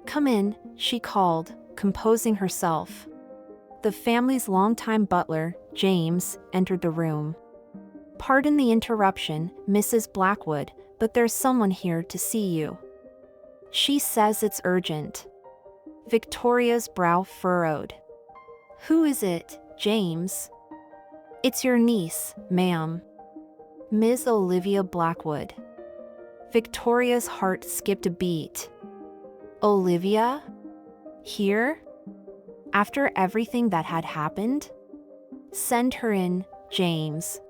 "Come in," she called, composing herself. The family's longtime butler, James, entered the room. "Pardon the interruption, Mrs. Blackwood, but there's someone here to see you. She says it's urgent." Victoria's brow furrowed. "Who is it, James?" "It's your niece, ma'am. Ms. Olivia Blackwood." Victoria's heart skipped a beat. Olivia? Here? After everything that had happened? "Send her in, James.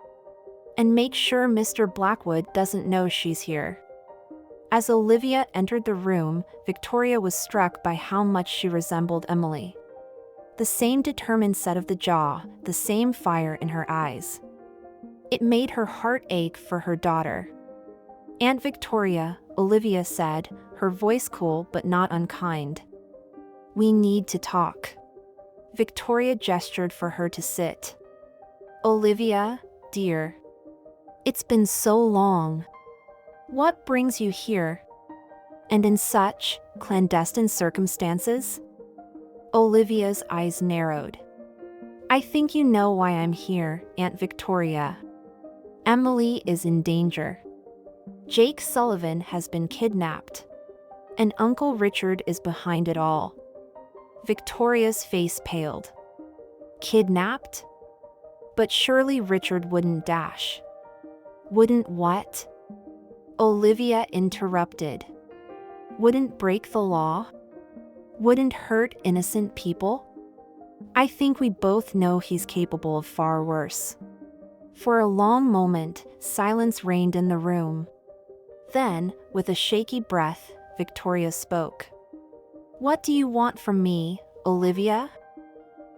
And make sure Mr. Blackwood doesn't know she's here." As Olivia entered the room, Victoria was struck by how much she resembled Emily. The same determined set of the jaw, the same fire in her eyes. It made her heart ache for her daughter. "Aunt Victoria," Olivia said, her voice cool but not unkind. "We need to talk." Victoria gestured for her to sit. "Olivia, dear. It's been so long. What brings you here? And in such clandestine circumstances?" Olivia's eyes narrowed. "I think you know why I'm here, Aunt Victoria. Emily is in danger. Jake Sullivan has been kidnapped. And Uncle Richard is behind it all." Victoria's face paled. "Kidnapped? But surely Richard wouldn't dash." "Wouldn't what?" Olivia interrupted. "Wouldn't break the law? Wouldn't hurt innocent people? I think we both know he's capable of far worse." For a long moment, silence reigned in the room. Then, with a shaky breath, Victoria spoke. "What do you want from me, Olivia?"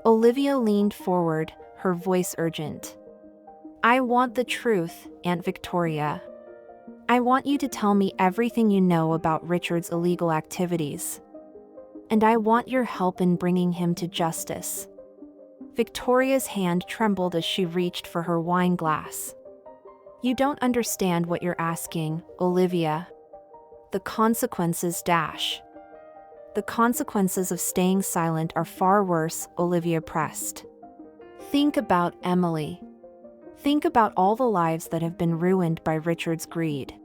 Olivia leaned forward, her voice urgent. "I want the truth, Aunt Victoria. I want you to tell me everything you know about Richard's illegal activities. And I want your help in bringing him to justice." Victoria's hand trembled as she reached for her wine glass. "You don't understand what you're asking, Olivia. The consequences dash. The consequences of staying silent are far worse," Olivia pressed. "Think about Emily. Think about all the lives that have been ruined by Richard's greed.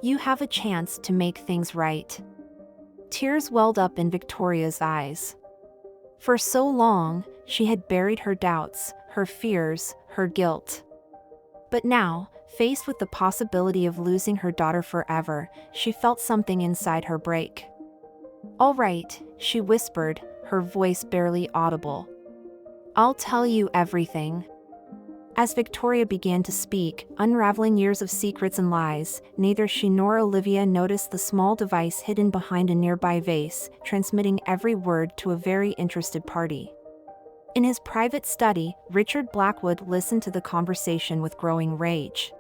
You have a chance to make things right." Tears welled up in Victoria's eyes. For so long, she had buried her doubts, her fears, her guilt. But now, faced with the possibility of losing her daughter forever, she felt something inside her break. "All right," she whispered, her voice barely audible. "I'll tell you everything." As Victoria began to speak, unraveling years of secrets and lies, neither she nor Olivia noticed the small device hidden behind a nearby vase, transmitting every word to a very interested party. In his private study, Richard Blackwood listened to the conversation with growing rage.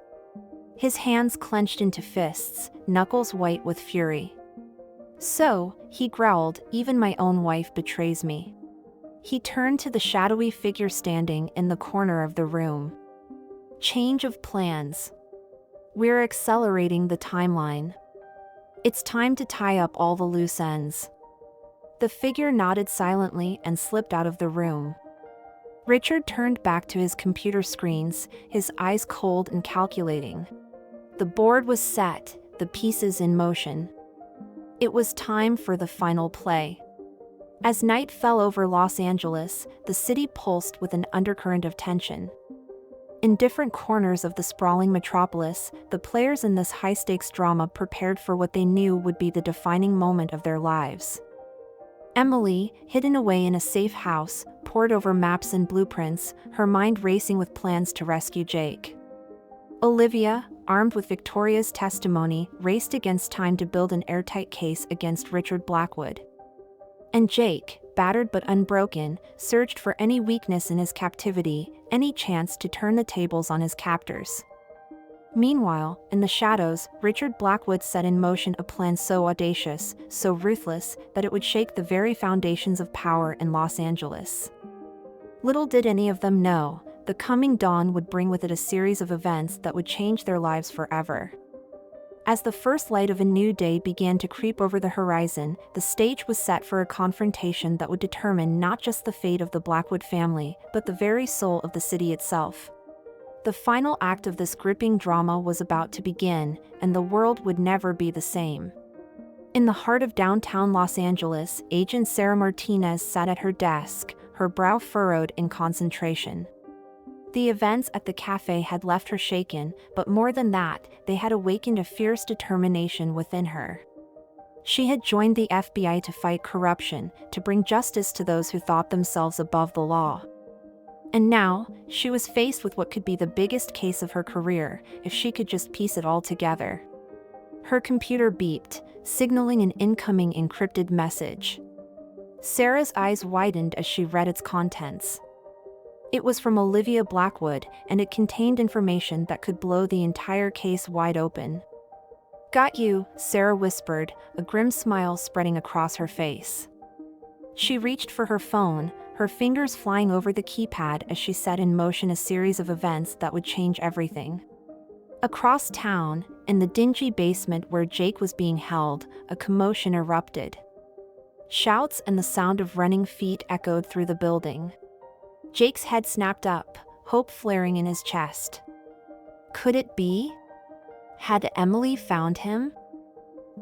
His hands clenched into fists, knuckles white with fury. So, he growled, even my own wife betrays me. He turned to the shadowy figure standing in the corner of the room. Change of plans. We're accelerating the timeline. It's time to tie up all the loose ends. The figure nodded silently and slipped out of the room. Richard turned back to his computer screens, his eyes cold and calculating. The board was set, the pieces in motion. It was time for the final play. As night fell over Los Angeles, the city pulsed with an undercurrent of tension. In different corners of the sprawling metropolis, the players in this high-stakes drama prepared for what they knew would be the defining moment of their lives. Emily, hidden away in a safe house, pored over maps and blueprints, her mind racing with plans to rescue Jake. Olivia, armed with Victoria's testimony, raced against time to build an airtight case against Richard Blackwood. And Jake, battered but unbroken, searched for any weakness in his captivity, any chance to turn the tables on his captors. Meanwhile, in the shadows, Richard Blackwood set in motion a plan so audacious, so ruthless, that it would shake the very foundations of power in Los Angeles. Little did any of them know, the coming dawn would bring with it a series of events that would change their lives forever. As the first light of a new day began to creep over the horizon, the stage was set for a confrontation that would determine not just the fate of the Blackwood family, but the very soul of the city itself. The final act of this gripping drama was about to begin, and the world would never be the same. In the heart of downtown Los Angeles, Agent Sarah Martinez sat at her desk, her brow furrowed in concentration. The events at the cafe had left her shaken, but more than that, they had awakened a fierce determination within her. She had joined the FBI to fight corruption, to bring justice to those who thought themselves above the law. And now, she was faced with what could be the biggest case of her career, if she could just piece it all together. Her computer beeped, signaling an incoming encrypted message. Sarah's eyes widened as she read its contents. It was from Olivia Blackwood, and it contained information that could blow the entire case wide open. "Got you," Sarah whispered, a grim smile spreading across her face. She reached for her phone, her fingers flying over the keypad as she set in motion a series of events that would change everything. Across town, in the dingy basement where Jake was being held, a commotion erupted. Shouts and the sound of running feet echoed through the building. Jake's head snapped up, hope flaring in his chest. Could it be? Had Emily found him?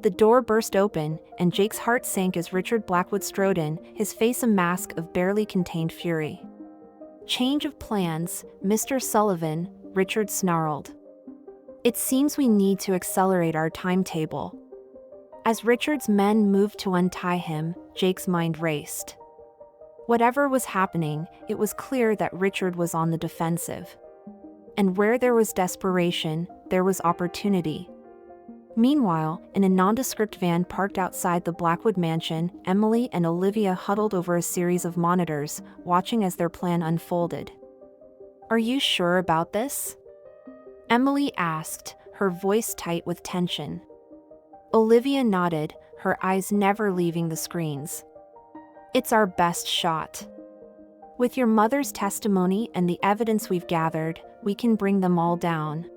The door burst open, and Jake's heart sank as Richard Blackwood strode in, his face a mask of barely contained fury. "Change of plans, Mr. Sullivan," Richard snarled. "It seems we need to accelerate our timetable." As Richard's men moved to untie him, Jake's mind raced. Whatever was happening, it was clear that Richard was on the defensive. And where there was desperation, there was opportunity. Meanwhile, in a nondescript van parked outside the Blackwood mansion, Emily and Olivia huddled over a series of monitors, watching as their plan unfolded. "Are you sure about this?" Emily asked, her voice tight with tension. Olivia nodded, her eyes never leaving the screens. "It's our best shot. With your mother's testimony and the evidence we've gathered, we can bring them all down.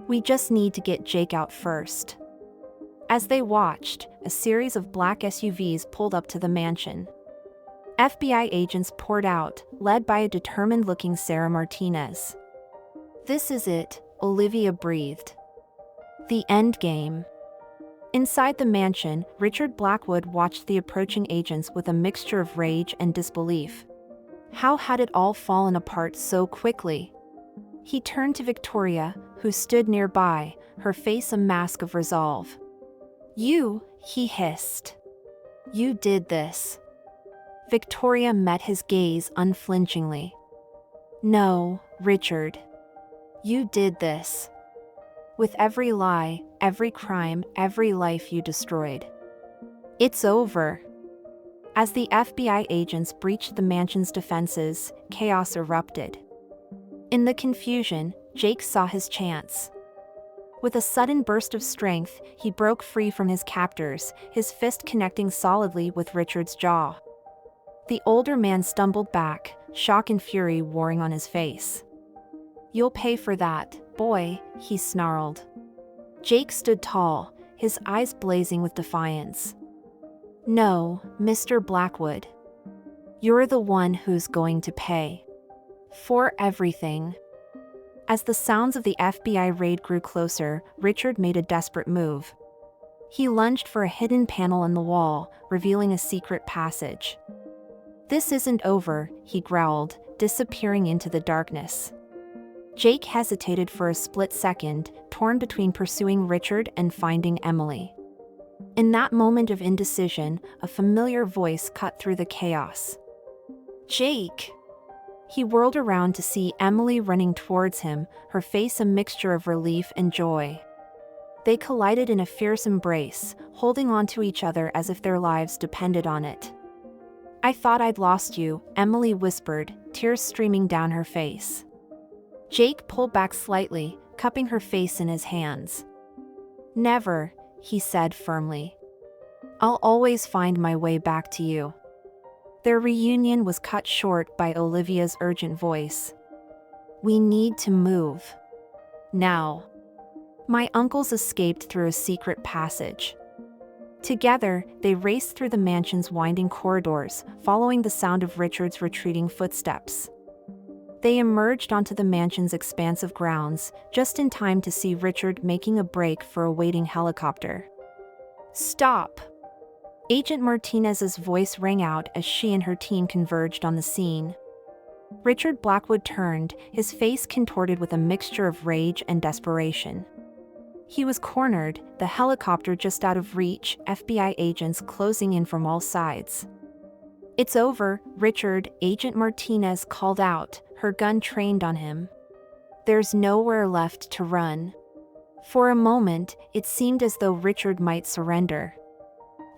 We just need to get Jake out first." As they watched, a series of black SUVs pulled up to the mansion. FBI agents poured out, led by a determined-looking Sarah Martinez. "This is it," Olivia breathed. "The end game." Inside the mansion, Richard Blackwood watched the approaching agents with a mixture of rage and disbelief. How had it all fallen apart so quickly? He turned to Victoria, who stood nearby, her face a mask of resolve. "You," he hissed. "You did this." Victoria met his gaze unflinchingly. "No, Richard. You did this. With every lie, every crime, every life you destroyed. It's over." As the FBI agents breached the mansion's defenses, chaos erupted. In the confusion, Jake saw his chance. With a sudden burst of strength, he broke free from his captors, his fist connecting solidly with Richard's jaw. The older man stumbled back, shock and fury warring on his face. "You'll pay for that, boy," he snarled. Jake stood tall, his eyes blazing with defiance. "No, Mr. Blackwood. You're the one who's going to pay. For everything." As the sounds of the FBI raid grew closer, Richard made a desperate move. He lunged for a hidden panel in the wall, revealing a secret passage. "This isn't over," he growled, disappearing into the darkness. Jake hesitated for a split second, torn between pursuing Richard and finding Emily. In that moment of indecision, a familiar voice cut through the chaos. "Jake!" He whirled around to see Emily running towards him, her face a mixture of relief and joy. They collided in a fierce embrace, holding on to each other as if their lives depended on it. "I thought I'd lost you," Emily whispered, tears streaming down her face. Jake pulled back slightly, cupping her face in his hands. "Never," he said firmly. "I'll always find my way back to you." Their reunion was cut short by Olivia's urgent voice. "We need to move. Now. My uncles escaped through a secret passage." Together, they raced through the mansion's winding corridors, following the sound of Richard's retreating footsteps. They emerged onto the mansion's expansive grounds, just in time to see Richard making a break for a waiting helicopter. "Stop!" Agent Martinez's voice rang out as she and her team converged on the scene. Richard Blackwood turned, his face contorted with a mixture of rage and desperation. He was cornered, the helicopter just out of reach, FBI agents closing in from all sides. "It's over, Richard," Agent Martinez called out, her gun trained on him. "There's nowhere left to run." For a moment, it seemed as though Richard might surrender.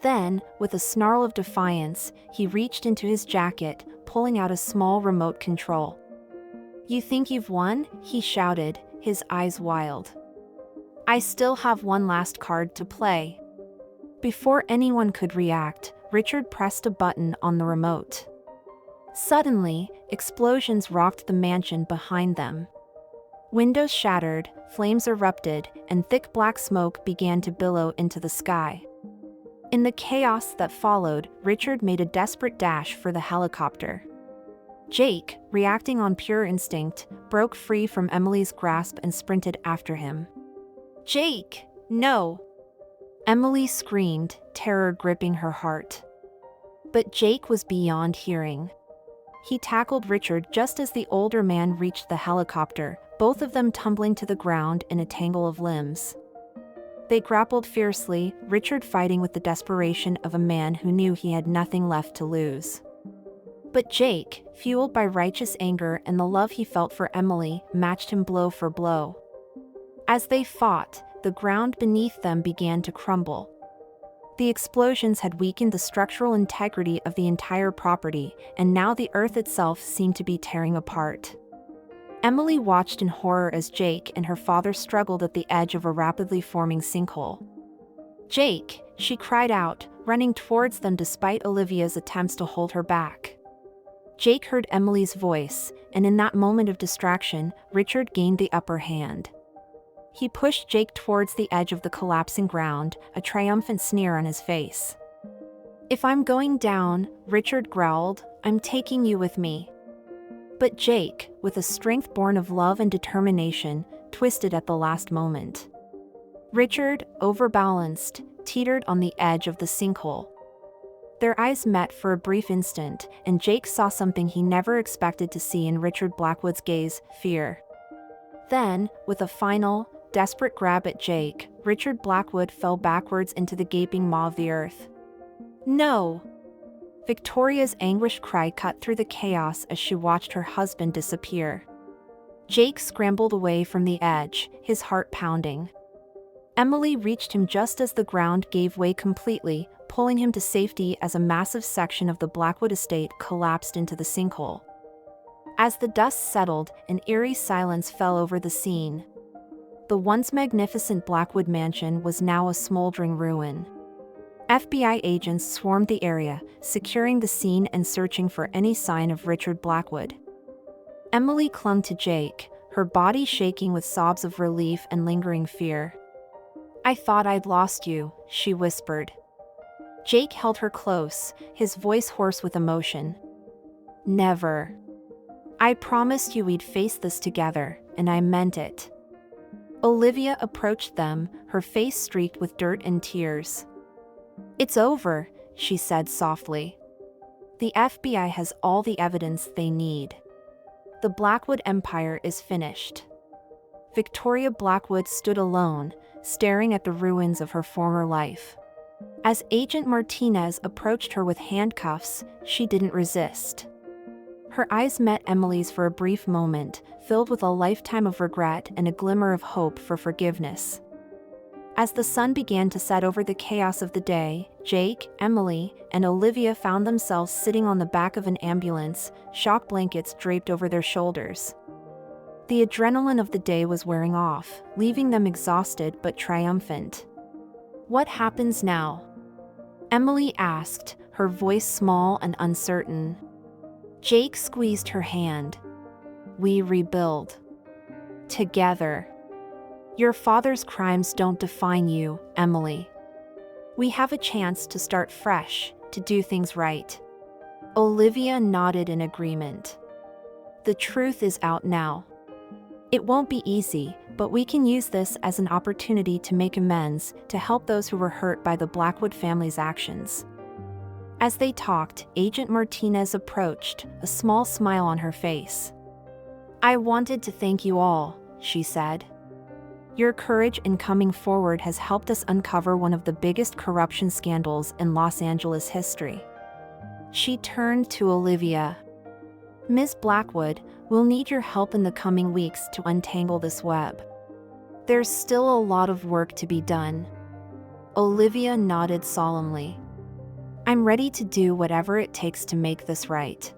Then, with a snarl of defiance, he reached into his jacket, pulling out a small remote control. "You think you've won?" he shouted, his eyes wild. "I still have one last card to play." Before anyone could react, Richard pressed a button on the remote. Suddenly, explosions rocked the mansion behind them. Windows shattered, flames erupted, and thick black smoke began to billow into the sky. In the chaos that followed, Richard made a desperate dash for the helicopter. Jake, reacting on pure instinct, broke free from Emily's grasp and sprinted after him. "Jake, no!" Emily screamed, terror gripping her heart. But Jake was beyond hearing. He tackled Richard just as the older man reached the helicopter, both of them tumbling to the ground in a tangle of limbs. They grappled fiercely, Richard fighting with the desperation of a man who knew he had nothing left to lose. But Jake, fueled by righteous anger and the love he felt for Emily, matched him blow for blow. As they fought, the ground beneath them began to crumble. The explosions had weakened the structural integrity of the entire property, and now the earth itself seemed to be tearing apart. Emily watched in horror as Jake and her father struggled at the edge of a rapidly forming sinkhole. "Jake!" she cried out, running towards them despite Olivia's attempts to hold her back. Jake heard Emily's voice, and in that moment of distraction, Richard gained the upper hand. He pushed Jake towards the edge of the collapsing ground, a triumphant sneer on his face. "If I'm going down," Richard growled, "I'm taking you with me." But Jake, with a strength born of love and determination, twisted at the last moment. Richard, overbalanced, teetered on the edge of the sinkhole. Their eyes met for a brief instant, and Jake saw something he never expected to see in Richard Blackwood's gaze: fear. Then, with a final, desperate grab at Jake, Richard Blackwood fell backwards into the gaping maw of the earth. "No!" Victoria's anguished cry cut through the chaos as she watched her husband disappear. Jake scrambled away from the edge, his heart pounding. Emily reached him just as the ground gave way completely, pulling him to safety as a massive section of the Blackwood estate collapsed into the sinkhole. As the dust settled, an eerie silence fell over the scene. The once magnificent Blackwood mansion was now a smoldering ruin. FBI agents swarmed the area, securing the scene and searching for any sign of Richard Blackwood. Emily clung to Jake, her body shaking with sobs of relief and lingering fear. "I thought I'd lost you," she whispered. Jake held her close, his voice hoarse with emotion. "Never. I promised you we'd face this together, and I meant it." Olivia approached them, her face streaked with dirt and tears. "It's over," she said softly. "The FBI has all the evidence they need. The Blackwood empire is finished." Victoria Blackwood stood alone, staring at the ruins of her former life. As Agent Martinez approached her with handcuffs, she didn't resist. Her eyes met Emily's for a brief moment, filled with a lifetime of regret and a glimmer of hope for forgiveness. As the sun began to set over the chaos of the day, Jake, Emily, and Olivia found themselves sitting on the back of an ambulance, shock blankets draped over their shoulders. The adrenaline of the day was wearing off, leaving them exhausted but triumphant. "What happens now?" Emily asked, her voice small and uncertain. Jake squeezed her hand. "We rebuild. Together. Your father's crimes don't define you, Emily. We have a chance to start fresh, to do things right." Olivia nodded in agreement. "The truth is out now. It won't be easy, but we can use this as an opportunity to make amends, to help those who were hurt by the Blackwood family's actions." As they talked, Agent Martinez approached, a small smile on her face. "I wanted to thank you all," she said. "Your courage in coming forward has helped us uncover one of the biggest corruption scandals in Los Angeles history." She turned to Olivia. "Ms. Blackwood, we'll need your help in the coming weeks to untangle this web. There's still a lot of work to be done." Olivia nodded solemnly. "I'm ready to do whatever it takes to make this right."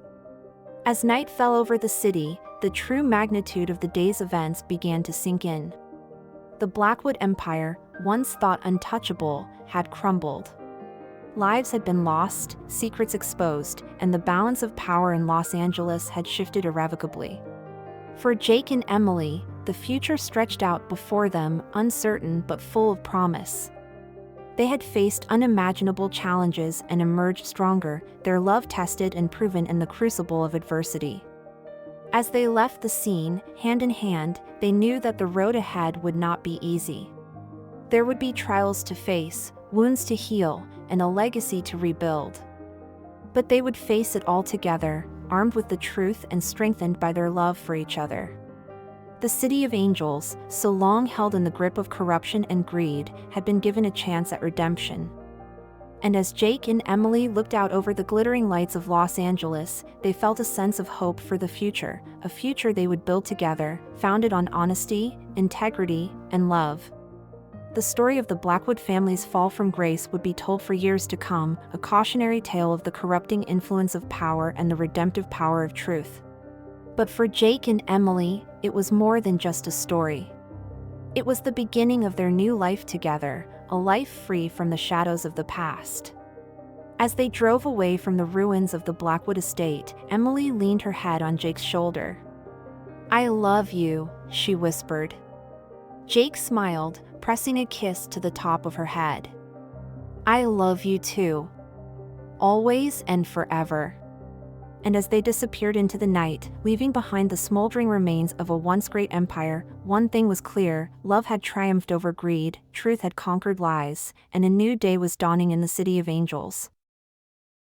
As night fell over the city, the true magnitude of the day's events began to sink in. The Blackwood empire, once thought untouchable, had crumbled. Lives had been lost, secrets exposed, and the balance of power in Los Angeles had shifted irrevocably. For Jake and Emily, the future stretched out before them, uncertain but full of promise. They had faced unimaginable challenges and emerged stronger, their love tested and proven in the crucible of adversity. As they left the scene, hand in hand, they knew that the road ahead would not be easy. There would be trials to face, wounds to heal, and a legacy to rebuild. But they would face it all together, armed with the truth and strengthened by their love for each other. The City of Angels, so long held in the grip of corruption and greed, had been given a chance at redemption. And as Jake and Emily looked out over the glittering lights of Los Angeles, they felt a sense of hope for the future, a future they would build together, founded on honesty, integrity, and love. The story of the Blackwood family's fall from grace would be told for years to come, a cautionary tale of the corrupting influence of power and the redemptive power of truth. But for Jake and Emily, it was more than just a story. It was the beginning of their new life together, a life free from the shadows of the past. As they drove away from the ruins of the Blackwood estate, Emily leaned her head on Jake's shoulder. "I love you," she whispered. Jake smiled, pressing a kiss to the top of her head. "I love you too. Always and forever." And as they disappeared into the night, leaving behind the smoldering remains of a once great empire, one thing was clear: love had triumphed over greed, truth had conquered lies, and a new day was dawning in the City of Angels.